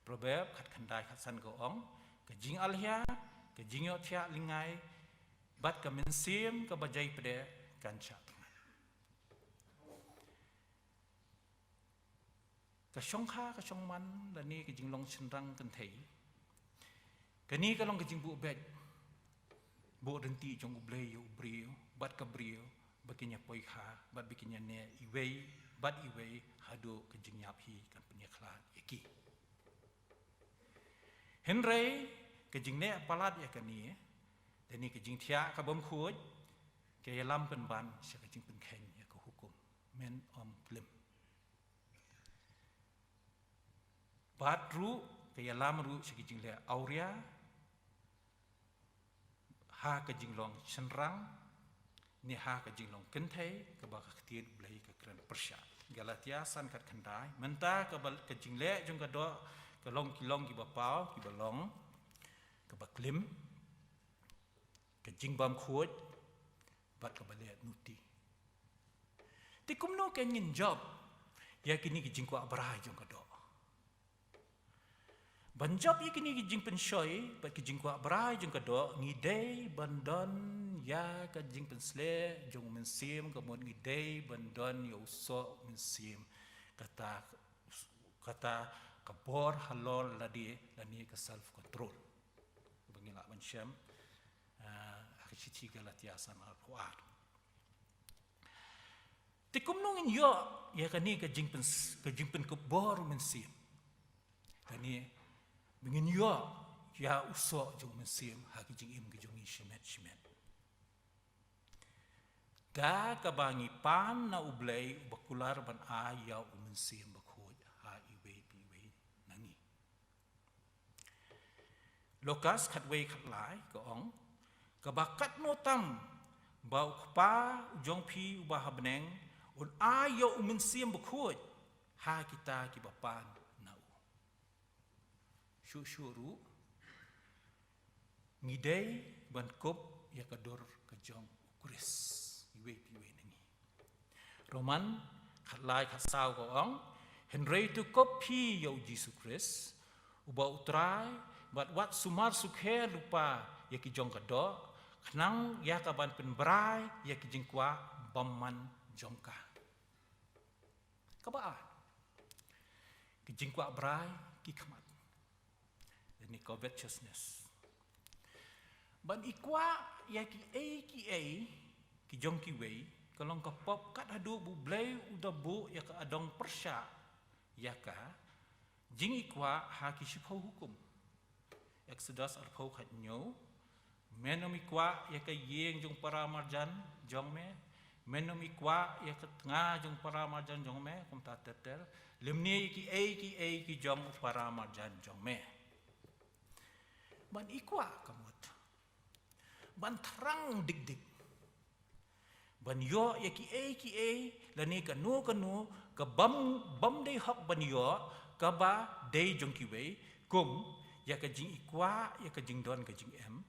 proverb khat khandai khat san go ong ka jing alhia ka jing yo thia lingai bat ka mensim ka ba jaipede kancha ka shong kha ka shong man la ni ka jing long chenrang kan thei ka ni ka long ka jing bu bet bu renti jong ublei yu brio bat ka brio bakinya poi kha bat bikinya ne iwei bat iwei hado ka jing yap hi kan punya khlat yaki henrei ka jing ne palat ya ka ni dan ni ka jing thia ka bom khuj ke yalam pen ban sha ka jing pen khen ya ka hukum men om klim bat ru ke yalam ru sigi jingle auria ha ka jinglong senrang ni ha ka jinglong kentai ka ba ka tiet blai ka kran persya Galatia san kat kandai menta ka bal ka jingle jong ka do ka long kilong ki ba pau ki ba long ka ba klim ka jingbam khuot bat ka ba le nuti ti kumno ka ngin job ya kini ki jingkwa abrai jong ka do Banjab ya kini jing pensoi, bat ki jing kwa brai jing kado ngidei bandon ya ka jing pensle jong mensim kemudian ngidei bandon ya usok mensim kata kabor halol ladi ke self control. Bangila bansyam akhisi Galatia san al-Qur'an. Tikum nongin yo ya kani ka jing pen kabor mensim. Kani Bingin ya usok jong mensim haki jing im ke jong shemet. Da kabangi pan na ublay bakular ban ayaw mensim bakhod ha iwe piwe nangi. Lokas khatway khatlay kaong kabakat no tam bau kpa jong pi ubah beneng un ayaw mensim bakhod ha kita ki bapan syuru ngidei ban kop ya kadur kajong kuris iwe piwe nangi Roman khatlai khasaw ko ong henry tu kop pi yo Jesus Christ uba utrai bat wat sumar sukhe lupa ya ki jong kado khnang ya ka ban penbrai ya ki jingkwa bamman jongka kabaa ki jingkwa brai ki khamat ni covetousness. Ban ikwa ya ki jong ki wei kalong ka pop kat hadu bu blai udabu ya ka adong persya ya ka jing ikwa ha ki shipho hukum. Exodus arpho khat nyo menom ikwa ya ka yeng jong para marjan jong me menom ikwa ya ka tnga jong para marjan jong me kum ta tetel limni ki jong para marjan jong me. Ban ikwa kamut ban terang dik ban yo ya ki lani kanu ka bam dei hok ban yo ka ba dei jong ki wei kum ya ka jing ikwa ya ka jing don ka jing em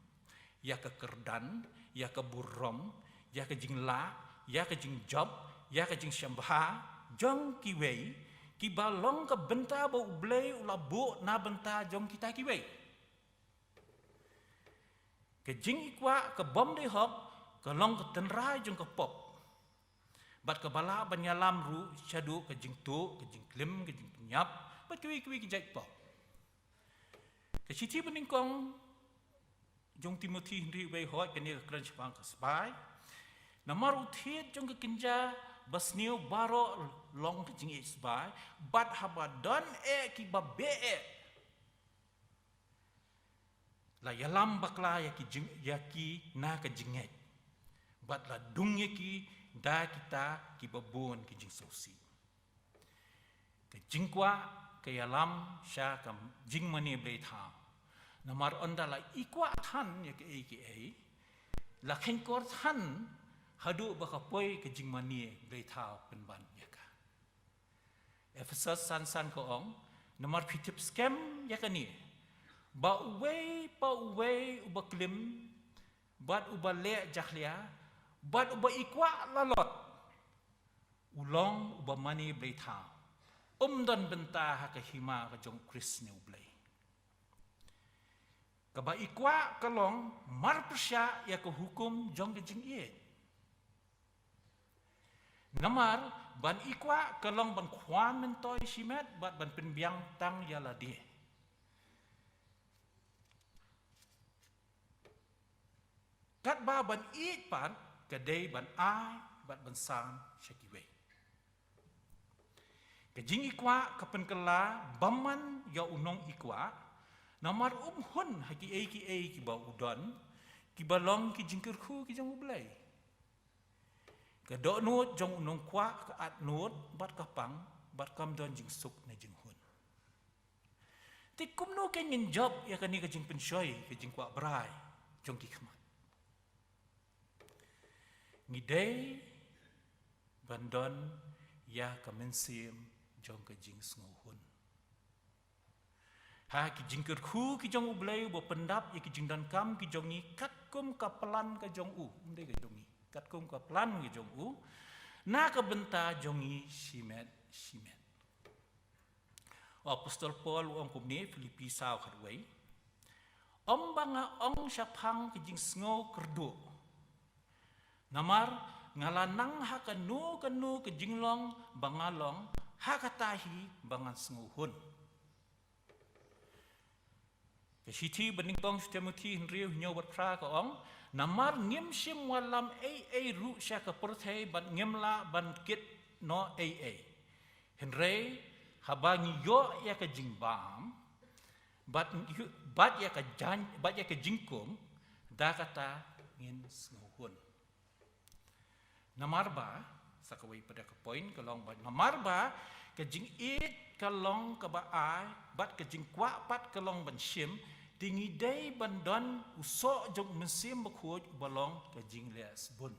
ya ka kerdan ya ka burrom ya ka jing la ya ka jing job ya ka jing syambha jong ki wei ki balong ka benta ba ublei ulabu na benta jong kita ki wei ke jing ikwa ke bom de hok ke long ke tenrai jong ke pop bat ke bala banyalam ru syadu ke jing tu ke jing klim ke jing nyap bat kiwi ke jait pop ke siti beningkong jong Timothy Henry wei hoi ke ni ke kran chpang ke spai namar uthiet jong ke kinja basniu baro long ke jing spai bat habadon ki babe la yalam bakla yaki na ka jinget bat la dung yaki da kita ki babon ki jing sosi ke jingkwa ke yalam sha kam jing mani ble tha namar onda la ikwa than yaki la khen kor than hadu ba ka poi ke jing mani ble tha pen ban yaka Ephesus san ko ong namar pitip scam yakani ba uwe uba klim bat uba le jahlia bat uba ikwa lalot ulong uba mani bleitha dan benta ha ka hima ka jong Chris ne ublei ka ba ikwa kalong mar persya ya ka hukum jong ke jing ye namar ban ikwa kalong ban khwan mentoi simet bat ban penbiang tang ya la die kat ba ban it pan kadai ban ai bat ban sang shakiwe ke jing ikwa kapen kala baman ya unong ikwa namar hun haki ki ba udon ki balong ki jingker khu ki jong ublai ke do nut jong unong kwa ka at nut bat kapang bat kam don jing suk na jing hun ti kum no ken min job ya kani ka jing pensoi ke jing kwa brai jong ki khmat Ngidei bandon ya kamensim jong ke jing snguhun. Ha ki jing kerhu ki jong ublay bo pendap ya ki jing dan kam ki jong ni kat kum kapelan ke jong u. Ndai ke jong ni kat kum kapelan ke jong u. Na ka benta jong ni simet. Apostol Paul ong kumni Filipi saw kharwai. Om banga ong syapang ki jing sngo kerdu. Namar ngalanang ha kanu ke jinglong bangalong ha katahi bangan snguhun. Kesiti bening tong Timothy Henry nyaw berkra ka ong namar ngim sim walam ai ru sya ka perthai ban ngimla ban kit no ai. Henry habangi yo ya ka jingbam bat ya ka jingkum da kata ngin snguhun. Namarba sakawai pada ke poin kalong ba namarba ke jing it kalong ke ba ai bat ke jing kwa pat kalong ban sim tingi dai bandon usok jong mesim bakhuj balong ke jing les bun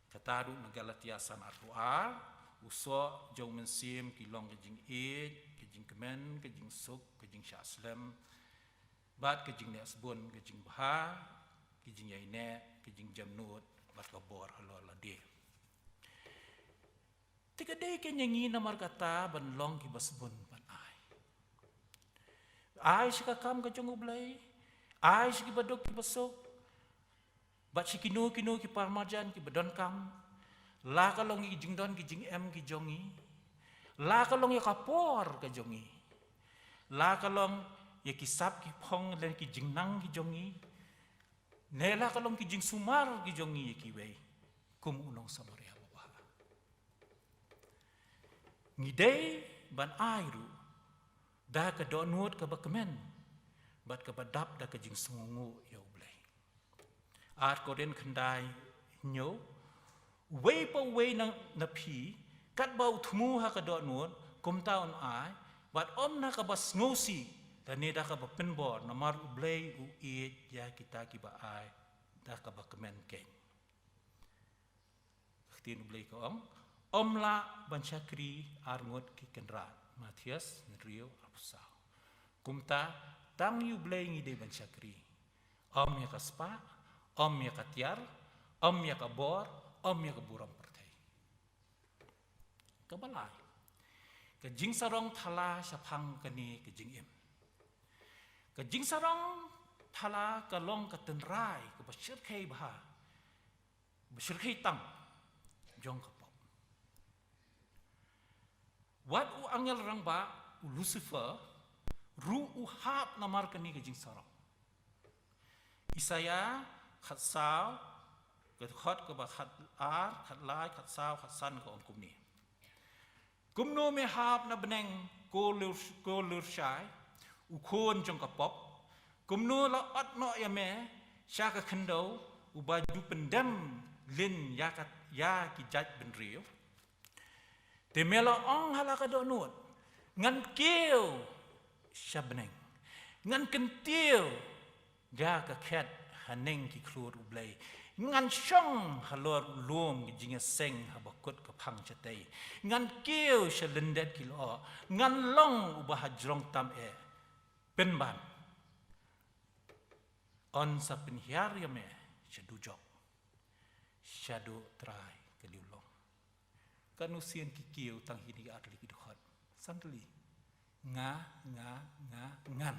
kata du Galatia san artua usok jong mesim kilong ke jing it ke jing kemen ke jing suk ke jing syaslam bat ke jing les bun ke jing bah ke jing yaine ke jing jamnut bat kabor halola de tika de ke nyanyi namar kata ban long ki basbun ban ai sika kam ka jong ublai ai siki badok ki basok bat sikino ki parmajan ki badon kam la kalong ki jingdon ki jing em ki jongi la kalong ya kapor ka jongi la kalong ya ki sap ki phong len ki jingnang ki jongi nela kalong ki jing sumar ki jongi ki wei kum unong saborea baba ngidei ban airu da ka donut ka bakmen bat ka badap da ka jing sungu ya ublai art koden khandai nyo wei pa wei na phi kat bau thmu ha ka donut kum taun ai bat om na ka bas ngosi dan ni dah ka penbor namar ublay uit ya kita kiba ai dah ka bakmen keng. Khtin ublay ko om la bansyakri arngot ki kenrat Matias Rio Apusau. Kumta tang ublay ngi de bansyakri. Om ya kaspa, om ya katiar, om ya kabor, om ya kaburang pertai. Kabalai. Kejing sarong thala syapang kani kejing im. Kejing sarong thala kalong katenrai ke basyirkai bah basyirkai tang jong kapop wat u angel rang ba u Lucifer ru u hap namar kani kejing sarong Isaya khat saw ke khot ke ba khat ar khat lai khat saw khat san ke om kumni kumno me hap na beneng ko lur shai ukon jong kapop kumno la ot no ya me sya ka khendo u baju pendam lin ya ki jaj ben rio te melo ong hala ka do nut ngan keu sya beneng ngan kentil ja ka khet haneng ki klur u blai ngan shong halor lom ki jinga seng habakut ka phang chatai ngan keu sya lendet ki lo ngan long u ba hajrong tam e penban on sa penhiar ya me syadu jok syadu trai keliulong kanusian kikiu tang hini atli kidkhot santli ngan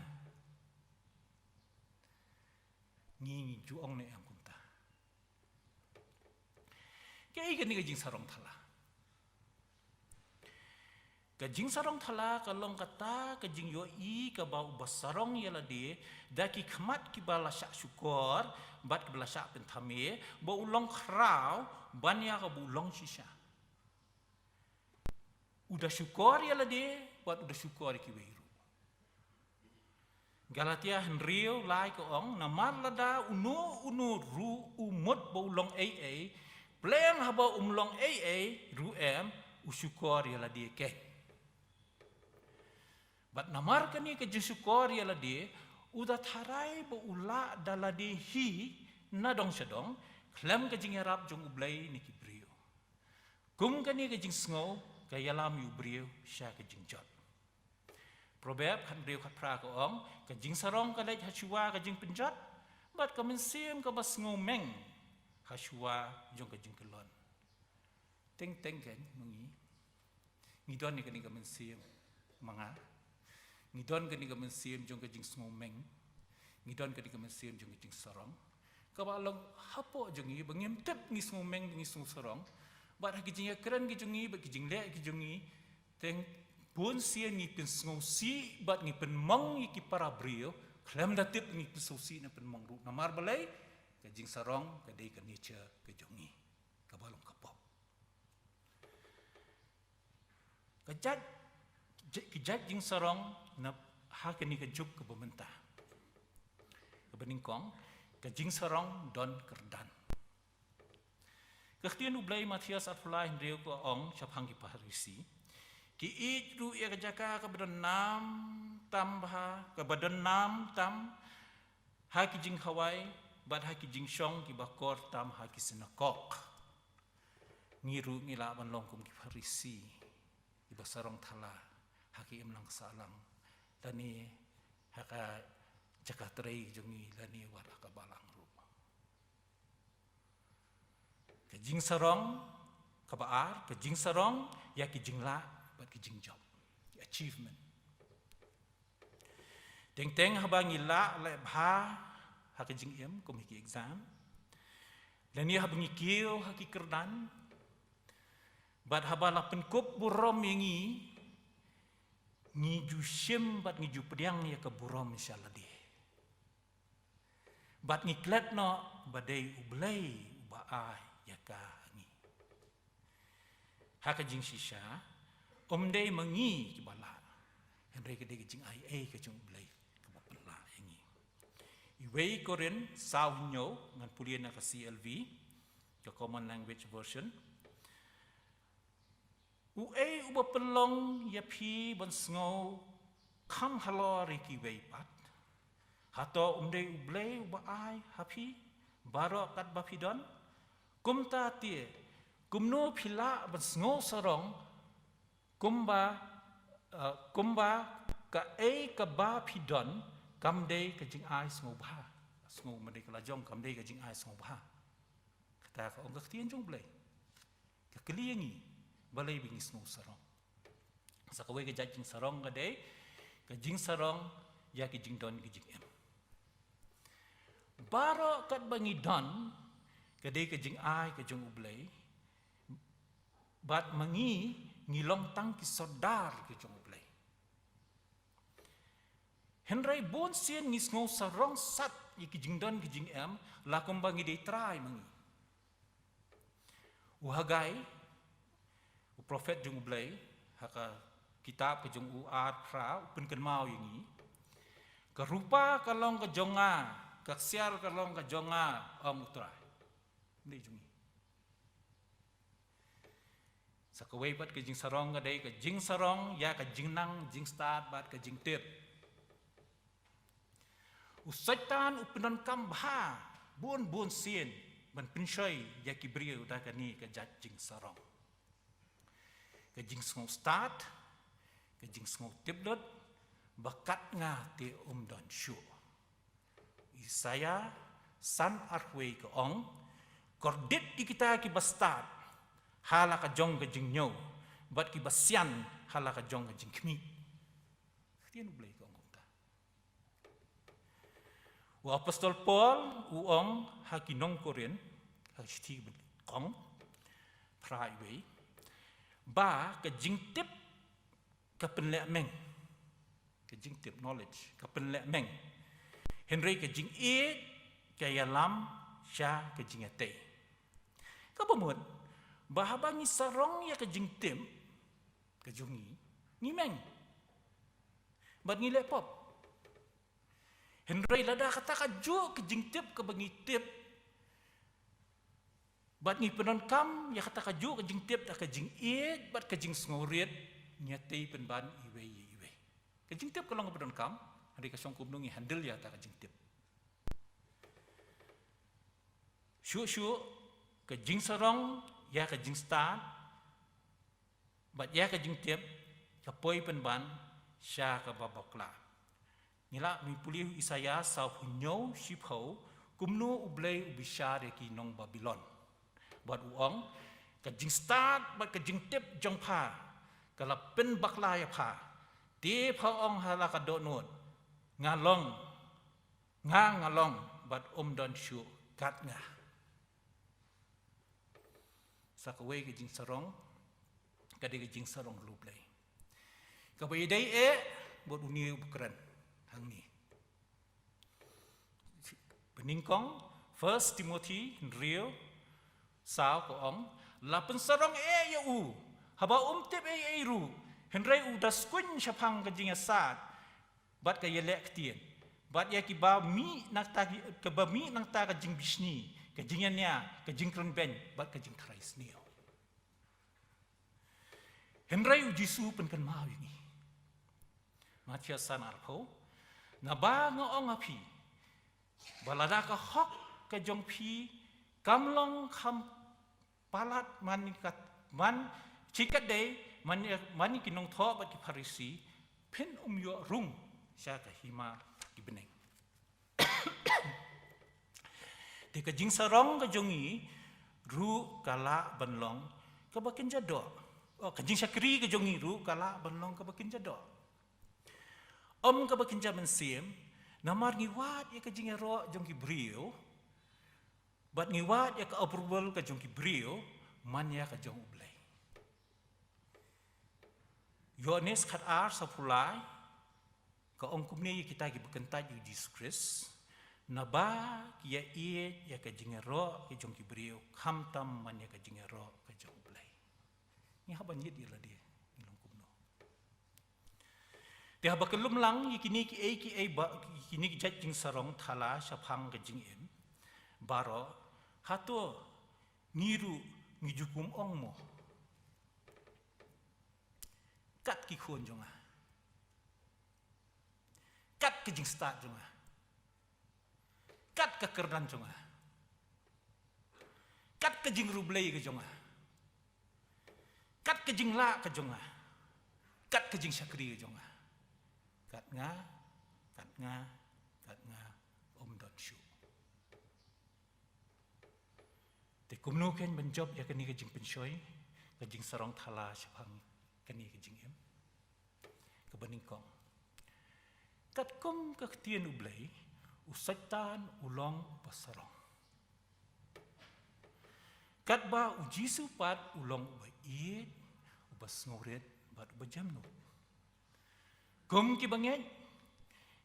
ngi juong ne am kunta kei gani ga jing sarong thala kajing sarong thala kalong kata kajing yo I ka bau basarong yala de daki khmat ki bala syak syukur bat ki bala syak penthame ba ulong khrau banya ka bu ulong shisha udah syukur yala de bat udah syukur ki weiru Galatia Henrio lai ko ong namar lada unu ru umut ba ulong ai pleng haba umlong ai ru em usyukur yala de ke bat namar kani ke jusukor ya ladi udah tharai bo ula daladi hi na dong sedong Klem ka jing yarap jong ublay ni ki brio. Kum ka ni ka jing sngo ka yalam yu brio siya ka jing jot. Proverb kan brio kat pra ka ong ka jing sarong ka lej hachua ka jing penjot. Bat ka mensim ka bas sngo meng hachua jong ka jing kelon. Teng kan mengi. Ngidon ni ka ni ka mensim manga. Ngidon ka ni ka mensim jong ka jing sngo meng. Ngidon ka ni ka mensim jong ka jing sarong. Kabalong hapo jongi bangim tep ngi sngo meng ngi sngo sarong. Bat ha kijing keren ki jongi ba kijing le ki jongi teng pun sien ngi pen sngo si bat ngi pen mong ngi ki para brio klem da tip ngi pen si na pen mong ru na mar balai ka jing sarong ka dei ka niche ka jongi kabalong kapop kejat jing sarong na ha ka ni ka juk ka bementa ka beningkong ka jing sarong don kerdan Kektian ublay Matias at Fulay Hendrio ko ong siapang kipaharisi. Ki itru ia kejaka kebedenam tambah kebedenam tam haki jing Hawaii bat haki jing Shong ki bakor tam haki senakok. Ngiru ngila manlongkum kipaharisi iba sarong thala haki imlang salang lani haka jakatrei jungi lani wala kabalang Kejing sarong kabaar, kejing sarong ya kejing la, bat kejing job, achievement. Teng habang ila le bha ha kejing em komiki exam. Dan ia habang ikil haki kerdan. Bat habala penkup burom yangi ngiju sim bat ngiju pediang ya ke burom insyaallah. Bat ngiklet no badai ublay ubaai yaka ngi haka jing shisha omdei mengi kibala hendai ke dei jing ai ke jung blai ke bapela ngi iwei koren saw nyo ngan pulien ka CLV ke common language version uba pelong ya phi ban sngo kham halori ki wei pat hato omdei ublai uba ai happy baro kat bapidon kumta tie kumno phila bas ngo sarong kumba ka ka ba phidon kamdei ka jing ai sngo ba sngo made ka lajong kamdei ka jing ai sngo ba kata ka ong ka tien jong blai ka kliengi balai bing sngo sarong sa ka we ka jing sarong ka dei ka jing sarong ya ki jing don ki jing em baro kat bangi don kadai ke jing ai ke jung ublay bat mangi ngilong tang ki sodar ke jung ublay henrai bon sien ngis ngau sarong sat ki jing don ki jing em lakum bangi dei try mangi uhagai u prophet jung ublay haka kitab ke jung u art pra pun ken mau yangi kerupa kalong ke jonga kaksiar kalong ke jonga om utrai ni jungi sakawai bat ke jing sarong ga dei ke jing sarong ya ke jing nang jing start bat ke jing tip usaitan upenon kambha bon sien ban pinshoi ya ki brio da ka ni ke jat jing sarong ke jing sngo start ke jing sngo tip dot bakat nga te don shu Isaya san arway ke ong kordit di kita ki bastad hala ka jong ka jing nyo bat ki basyan hala ka jong ka jing kmi tien blay ko ngota wa apostol Paul uong hakinong koren hasti kong praiway ba ka jing tip ka penlek meng ka jing tip knowledge ka penlek meng henry ka jing e ka yalam sya ka jing atay kabamut bahabangi sarong ya kejing tim kejungi ngimeng bat ngile pop henry lada kata kaju kejing tip kebangi tip bat ngi penon kam ya kata kaju kejing tip da kejing it bat kejing sngorit nyatei penban iwe kejing tip kalau ngapedon kam hari kasong kumnungi handle ya ta kejing tip Syuk ke jing sarong ya ke jing start bat ya ke jing tiap ke poi pen ban sya ke babokla nila mi pulih Isaya sau punyo shipho kumnu ublei ubisha de ki nong Babylon bat uong ke jing start bat ke jing tiap jong pa kala pen bakla ya pa ti pa ong hala ka do not ngalong bat don shu kat nga sakaway ke jing sarong kade ke jing sarong lublay kabay day bot uni bukran hang ni peningkong 1 Timothy Rio sao ko ong lapen sarong ya u haba tip ru henry u das kun syapang ke jing asat bat ka yelek tien bat ya ki ba mi nak ta ke ba mi nak ta ke jing bisni ke jingnya ke jing kren ben bat ke jing Christ ni henry u jisu pen kan mau ini Matias san arpo na ba ngong api balada ka hok ke jong pi kamlong kam palat manikat man cikat day mani kinong tho bat ki Parisi pen yo rung sya ka hima ki beneng te ka jing sarong ka jongi ru kala banlong ka bakin jado ka jing sakri ka jongi ru kala banlong ka bakin jado ka bakin jaman sim namar ngiwat ya ka jing ro jong ki brio bat ngiwat ya ka approval ka jong ki brio man ya ka jong ublay Yohanes kat ar sa pulai ka ong kumne kita gi bekentaj Jesus Christ na ba ya ya ka jingero ke jong ki brio kham tam man ya ka jingero ka jong ublay ni haban yid ila dia ngilong kumno te haba kelum lang yikini ki ba kini ki jat jing sarong thala syapang ka jing em baro hato niru ngijukum ong mo kat ki khon jonga kat ke jing start jonga kat ke kerdan jonga kat ke jing rublay ke jonga kat ke jing la ke jonga kat ke jing syakri ke jonga kat nga dot shu te kumno ken benjob ya kani ke jing penshoy ke jing sarong thala syapang kani ke jing em ke beningkong kat kom ke tien ublay usaitan ulong pasarong kat ba ujisu pat ulong bait ubas ngoret bat ubajamno kom ki bangen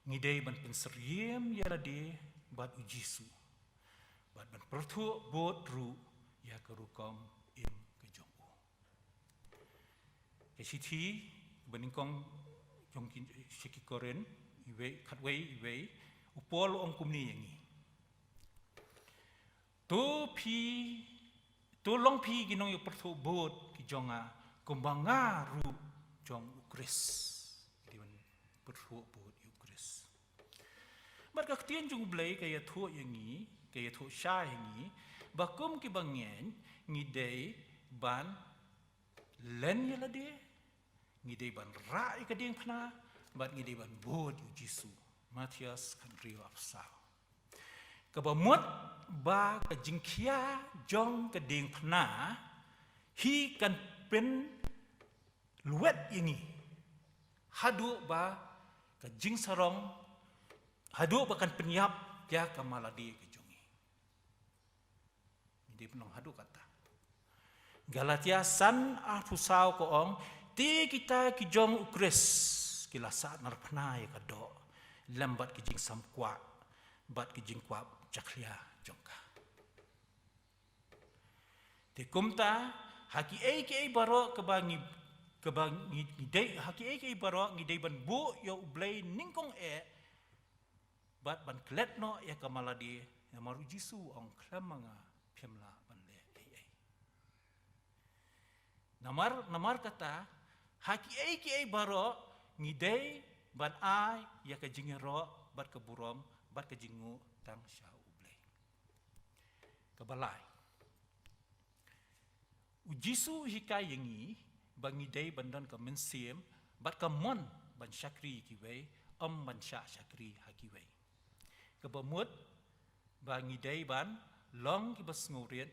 ngidei ban penseriem yalade bat ujisu bat ban pertu bot ru ya kerukom im ke jongu ke siti beningkong jong ki koren iwe katwei iwe upol ong kumni yangi to long pi ginong yu pertu bot ki jonga kumbanga ru jong ukris diwan pertu bot ukris marka ktien jong blai kaya thu yangi kaya thu sha yangi bakum ki bangen ngidei ban len yalade ngidei ban ra ikading phna bat ngidei ban bot yu jisu Matias kan rio afsal kabamut ba ka jingkia jong ka ding phna hi kan pen luet ini hadu ba ka jing sarong hadu ba kan penyap ya ka maladi ke jongi ngidei penong hadu kata Galatia san afusau ko ong ti kita ki jong ukris kila saat narpna ya kado lambat ki jing samkwa bat ki jing kwa jaklia jongka te kumta haki ki baro kebangi dei haki ki baro ngidei ban bu yo ublay ningkong bat ban kletno ya kamaladi ya maru jisu ong klamanga phemla ban le namar kata haki ki baro ngidei ban ai ya ka jingero bat ke burom bat ke jingu tang sha ublay kebalai. Ujisu hikai yengi bangi day bandan ka mensiem bat ka mon ban syakri kiwei ban syakri hakiwei. Kebamut bangi day ban long kibas ngurit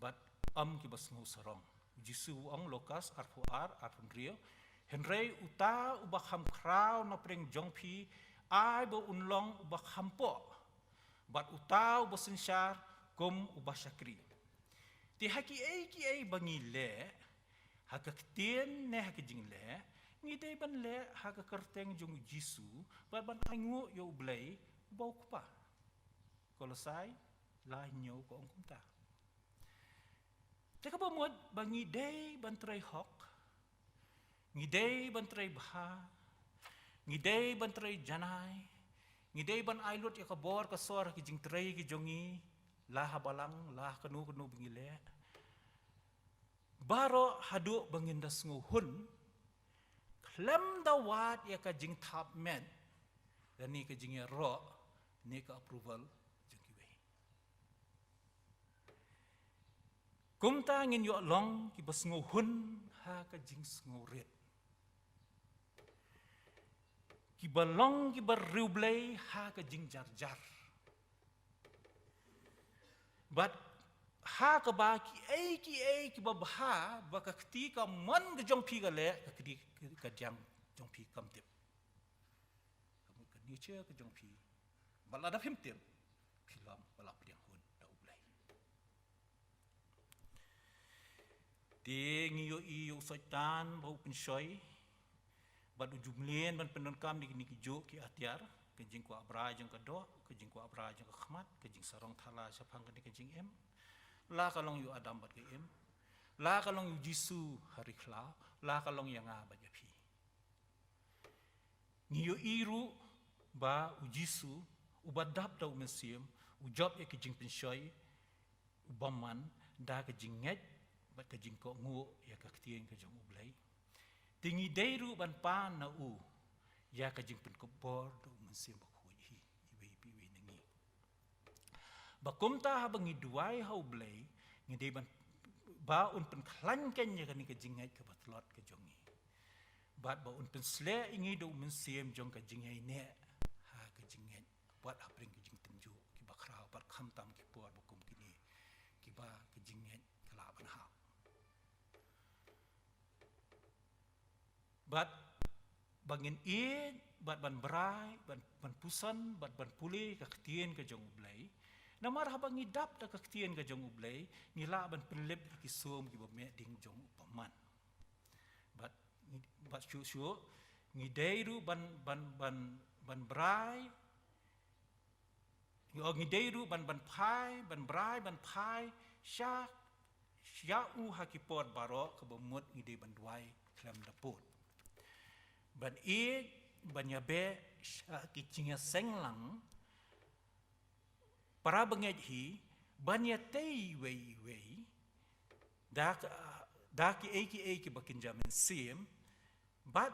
bat kibas ngu sarong. Ujisu ong lokas arfuar arfunrio henrei uta ubak ham krau na pring jongpi ai bo unlong ubak hampo bat uta ubak sensyar kum ubak syakri. Ti haki ei bangi le haka ketien ne haka jing le ngidei ban le haka kerteng jong jisu ban angu yo blai bau kupa kalau sai lah nyau ko ong kumta. Teka bamod bangi dei ban trai hok ngidei ban trai bha ngidei ban trai janai ngidei ban ailut ya kabor ka sor ki jing trai ki jongi lah habalang lah kanu bingile baro hadu bangindas nguhun klem dawat ya ka jing tap men dan ni ka jing ro ni ka approval jengkiwe kumta ngin yo long ki bas nguhun ha ka jing ngurit ki balong ki barriublay ha ka jing jar but ha ka ba ki ei ki babha ba ka kti ka man ga jong pi ga le ka kti ka jang jong pi kam tip ka ni che ka jong pi bala da phim tip philam bala priang hun da ublai ti ngi yo i yo saitan bau pin shoi ba du jumlien ban penon kam di ni ki jo ki atiar ka jing ko abra jang ka do ka jing ko abra jang ka khmat ka jing sarong thala sapang ka ni ka jing em la kalong yu adam bat ke em la kalong yu jisu hari khla la kalong yang ba japi ni yu iru ba u jisu u badap da u mesiem u job e ke jing penshoi u baman da ke jing nget ba ke jing ko ngu ya ka ktien ke jong ublai tingi deiru ban pa na u ya ka jing pen ko bor da u mesiem ba khu hi iwe piwe nengi bakumta habang iduay haublay ngidi ban ba un pen klan kenya kan ka jingay ka batlot ka jongi bat ba un pen sle ingi do men siem jong ka jingay ne ha ka jingay bat apring ka jing tenju ki bakrao bat kham tam ki por bakum kini ki ba ka jingay kala ban ha bat bangin bat ban brai ban pusan bat ban puli ka ktien ka jong ublay namar habang ngidap da kaktien ka jong ublay ngila ban penlip ki som ki bame ding jong upaman bat syu ngideiru ban brai ngideiru ban brai ban pai sya u hakipot baro ka bamut ngidei ban duai klem dapot ban ban yabe ki cinga senglang para bangaj hi banya tei wei da ki bakin jamin sim bat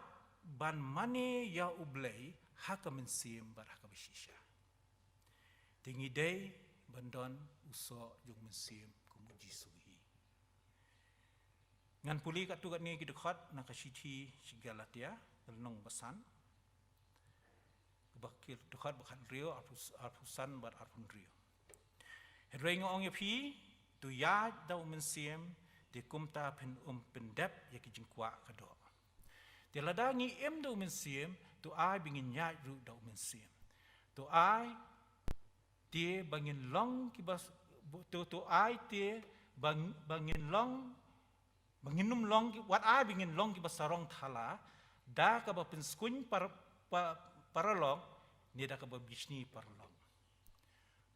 ban mane ya ublay hakamen sim bar hakabishisha tingi day bandon uso jung men sim kumu jisuhi ngan puli ka tugat ni kidukhat nakashiti sigalatia nong basan bakil tukhat bakhan rio arfusan bar arfun rio Henry ngong yapi tu ya da umensiem de kumta pen pendep ya ki jingkwa kado. De ladangi em da umensiem tu ai bingin ya ru da umensiem. Tu ai tie bangin long ki bas tu ai tie bangin long banginum long wat ai bingin long ki basarong thala da ka ba penskun paralong ni da ka ba bisni paralong.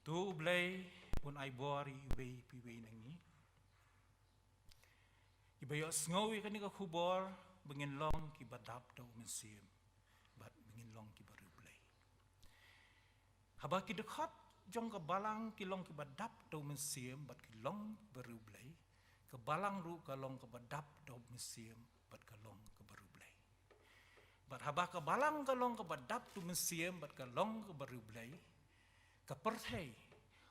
Tu blay pun ay bori iwe piwe nangi ibayo sngowi kani ka khubor bengin long ki badap daw mensim bat bengin long ki barublay haba ki dekhat jong ka balang ki long ki badap daw mensim bat ki long barublay ka balang ru ka long ka badap daw mensim bat ka long ka barublay bat haba ka balang ka long ka badap daw mensim bat ka long ka barublay ka perthai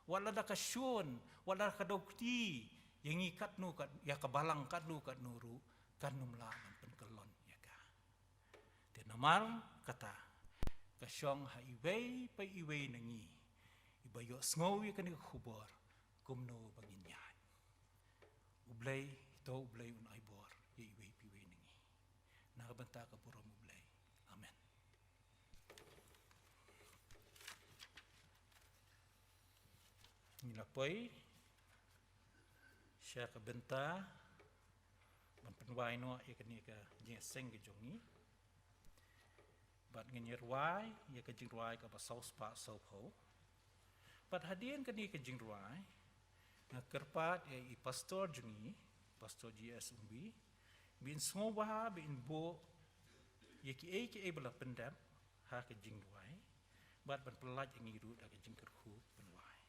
wala da kasyun, wala kadokti, yang ikat nu kat ya kabalang kat nuru kan numlaman penkelon ya ka. Tinamar kata kasyong ha iway pa iway nangi ibayo sngowi kan khubor kumno banginyan. Ublay ito ublay un aibor ya iway piway nangi. Nakabanta ka puro ublay. Amen. Nilapoy siya kabenta manpanway no ikani ka jeseng ke jongi bat ngirwai ya ka jingwai ka saus pa sopo bat hadian kani ka jingwai na kerpat ya i pastor jongi pastor GS umbi bin smoba bin bo ya ki e bala pendam ha ka jingwai bat ban pelaj ngiru da ka jingkerhu penwai.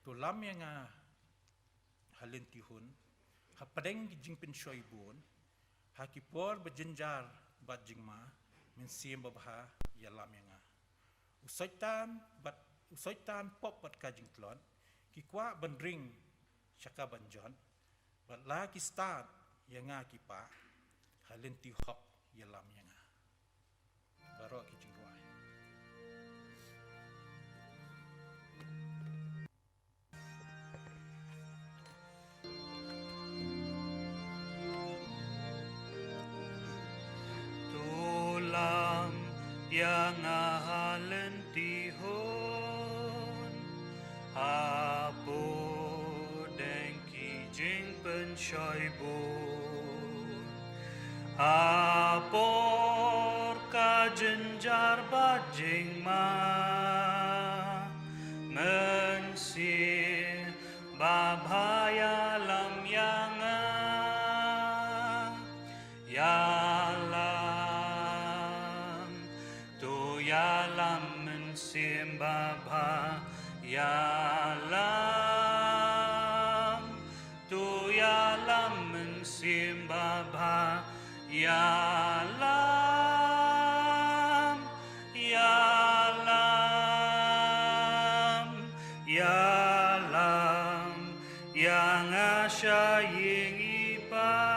Tulam yang halin tihun, hapadeng jing penshoy bun, hakipor berjenjar bat jingma, mensim babha yalam yang usaitan pop bat kajing tlon, kikwa bandring syaka banjon, bat lagi start yang kipa, halin tihok yalam yang baru kijing ruai.
Yang halentihon apo dengki jing penshoy bun apor ka jenjar bajing ma mensir babhaya lam yang yalam mensimbabha yalam tu yalam mensimbabha yalam yalam yalam yang asyaying iba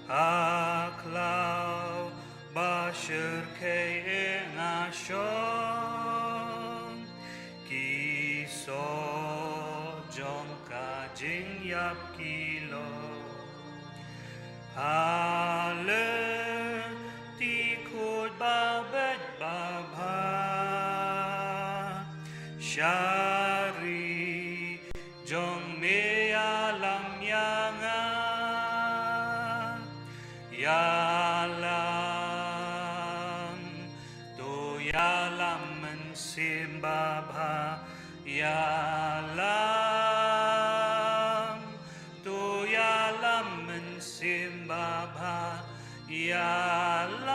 aklau Bashir ke ngashon kiso jong kajing yap kilo hale tikut babet babha syari jong me alam yang yalam mensimbabha yalam tu yalam mensimbabha yalam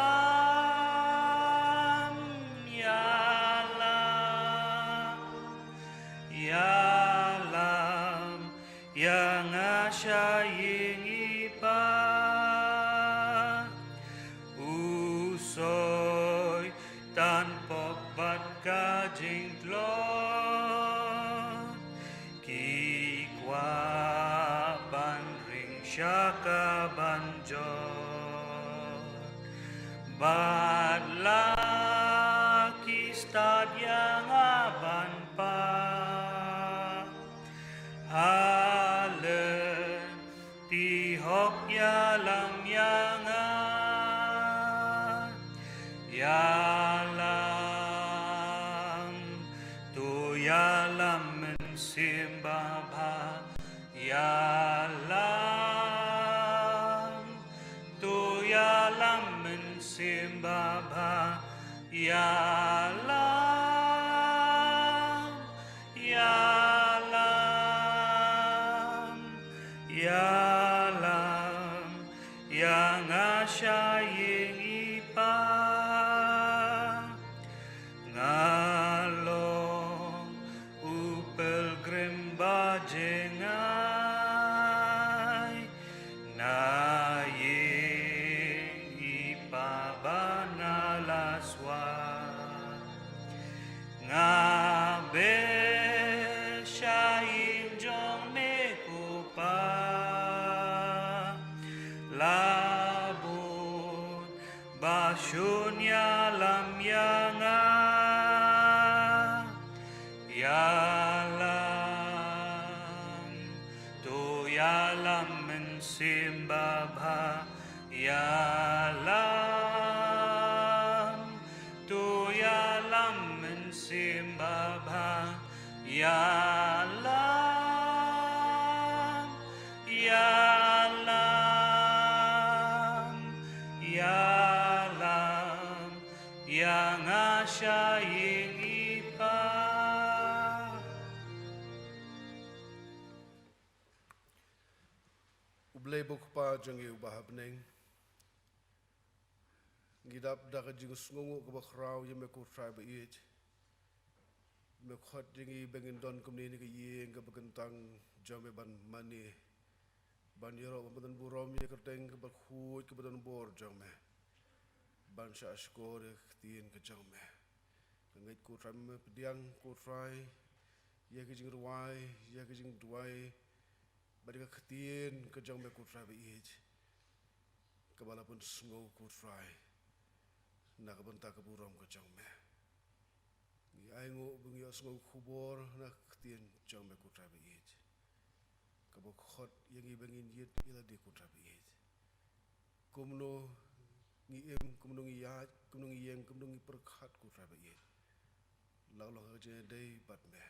yalam yalam yang asyaying iba usoy tanpa bat kajing tlon kikwa bandring syaka banjot bat laki stad yang aban pa halen tihok yalam yang yalam tu yalam mensimbabha yalam tu yalam mensimbabha yalam yalam yalam yang asyaying ipa ngalong upelgrim bajengai naying ipa Ashunya lam yanga yalam tu yalam mensimbabha yalam tu yalam mensimbabha yalam yalam yalam yang asyaying ipa.
Ublay bukpa jangi ubah bening. Ngidap daga jing sungu ke bakraw yang meku try beij. Mekhot jangi bengin don kumni ni ke yeng ke begentang jame ban mani. Ban yero badan burom ye kerteng ke bakhut ke badan bor jame. Ban sya skor tien ke jame. Ngait ku try me pediang ku try ye ke jing ruai ye ke jing duai. Badi ka ketien ke jang me ku try beij. Kebala pun snow ku try. Na ka benta ke buram ke jang me. Ni aingo bungi snow kubor na ketien jang me ku try beij. Kebok khot yang i bengin yet ila di ku try beij. Kumno ngi em kumno ngi yat kumno ngi yeng kumno ngi perkhat ku try beij. Lalu ha je dei bat me.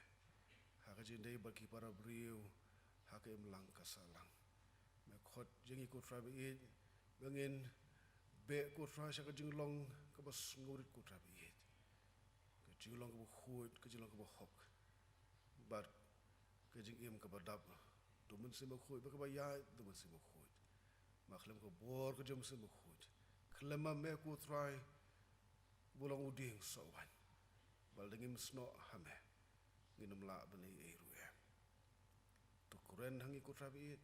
Ha je dei bagi para beriu. Hakim lang kasalang. Mekhot jengi ku trabe it bangin be ku tra sya kajing long ke bas ngurit ku trabe it. Kajing long ke khut kajing long ke hok. Bar kajing im ke badap. Dumun sim khut ba ke bayat dumun sim khut. Makhlem ke bor ke jam sim khut. Klema me ku try bulang uding sawan. Bal dengim sno hame. Nginum la bani eru. Kuren hangi ku trabi it.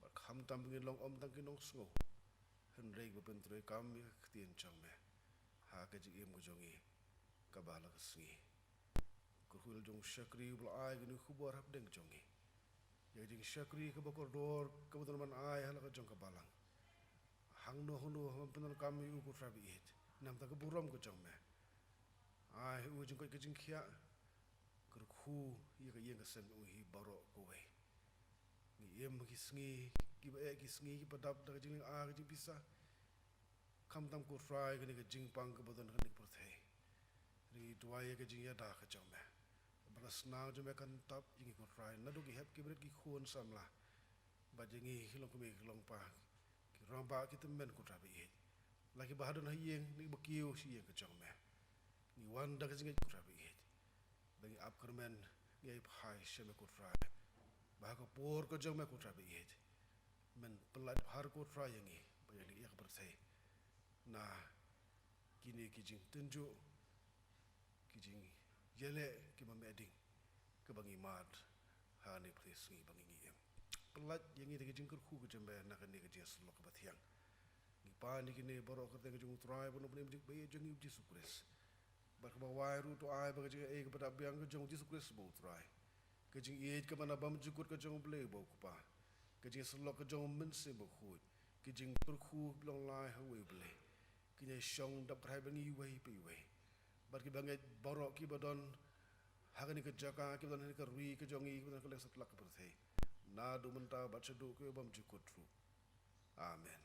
Bak ham tam bingin long om tang kinong sngo. Henrei bepentroi kami ketien chang me. Ha ke jing im jongi kabala kesengi. Kuhul jong syakri bla ai gini khubor hap deng jongi. Ya jing syakri ke bakor dor kebetulan man ai hala ke jong kabalang. Hang no hunu ham penal kami u ku trabi it. Nam ta ke buram ke jong me. Ai u jing ke jing khia. Kerku ia ke yang kesen uhi barok kowe. Ni em kisngi ki ba kisngi ki padap da jing a jing bisa. Kam tam ko fry ke ni ke jing pang ke bodan ke ni prothe. Ni duai ke jing ya da ke jome. Ba snang jome kan tap jing ko fry na do ki hep ki bret ki khon samla. Ba jingi hilong ko me hilong pa. Ki ramba ki temen ko trabe ye. Lagi bahadon hayeng ni bakiu si ye ke jome. Ni wan da ke jing ko trabe ye. Bagi ap kermen ngai phai sheme ku try ba ka por ko jong me ku try be men pelat har ku try yangi ba yani yak bersai na kini ki jing tenju ki jing yele ki ma meding ke bangi mat ha ni pres ngi bangi ngi pelat yangi de jing ku ku jembe na ka ni ke jes lo ka bathiang ni pa ni kini baro ka te jong try bo no jing be jong ni Jesus Christ. Bakba wairu to ai ba jing e kepada biang ke jong Jesus Christ bo try. Ke jing e ke mana bam jukut ke jong ble bo kupa. Ke jing selok ke jong men se bo khut. Ke jing perku long lai ha we ble. Ke nye shong dap krai bangi we pe we. Bar ki bangai borok ki badon ha ni ke jaka ki badon ni ke rui ke jong i badon ke lek setlak ke berthei. Na do menta bat sedu ke bam jukut tru. Amen.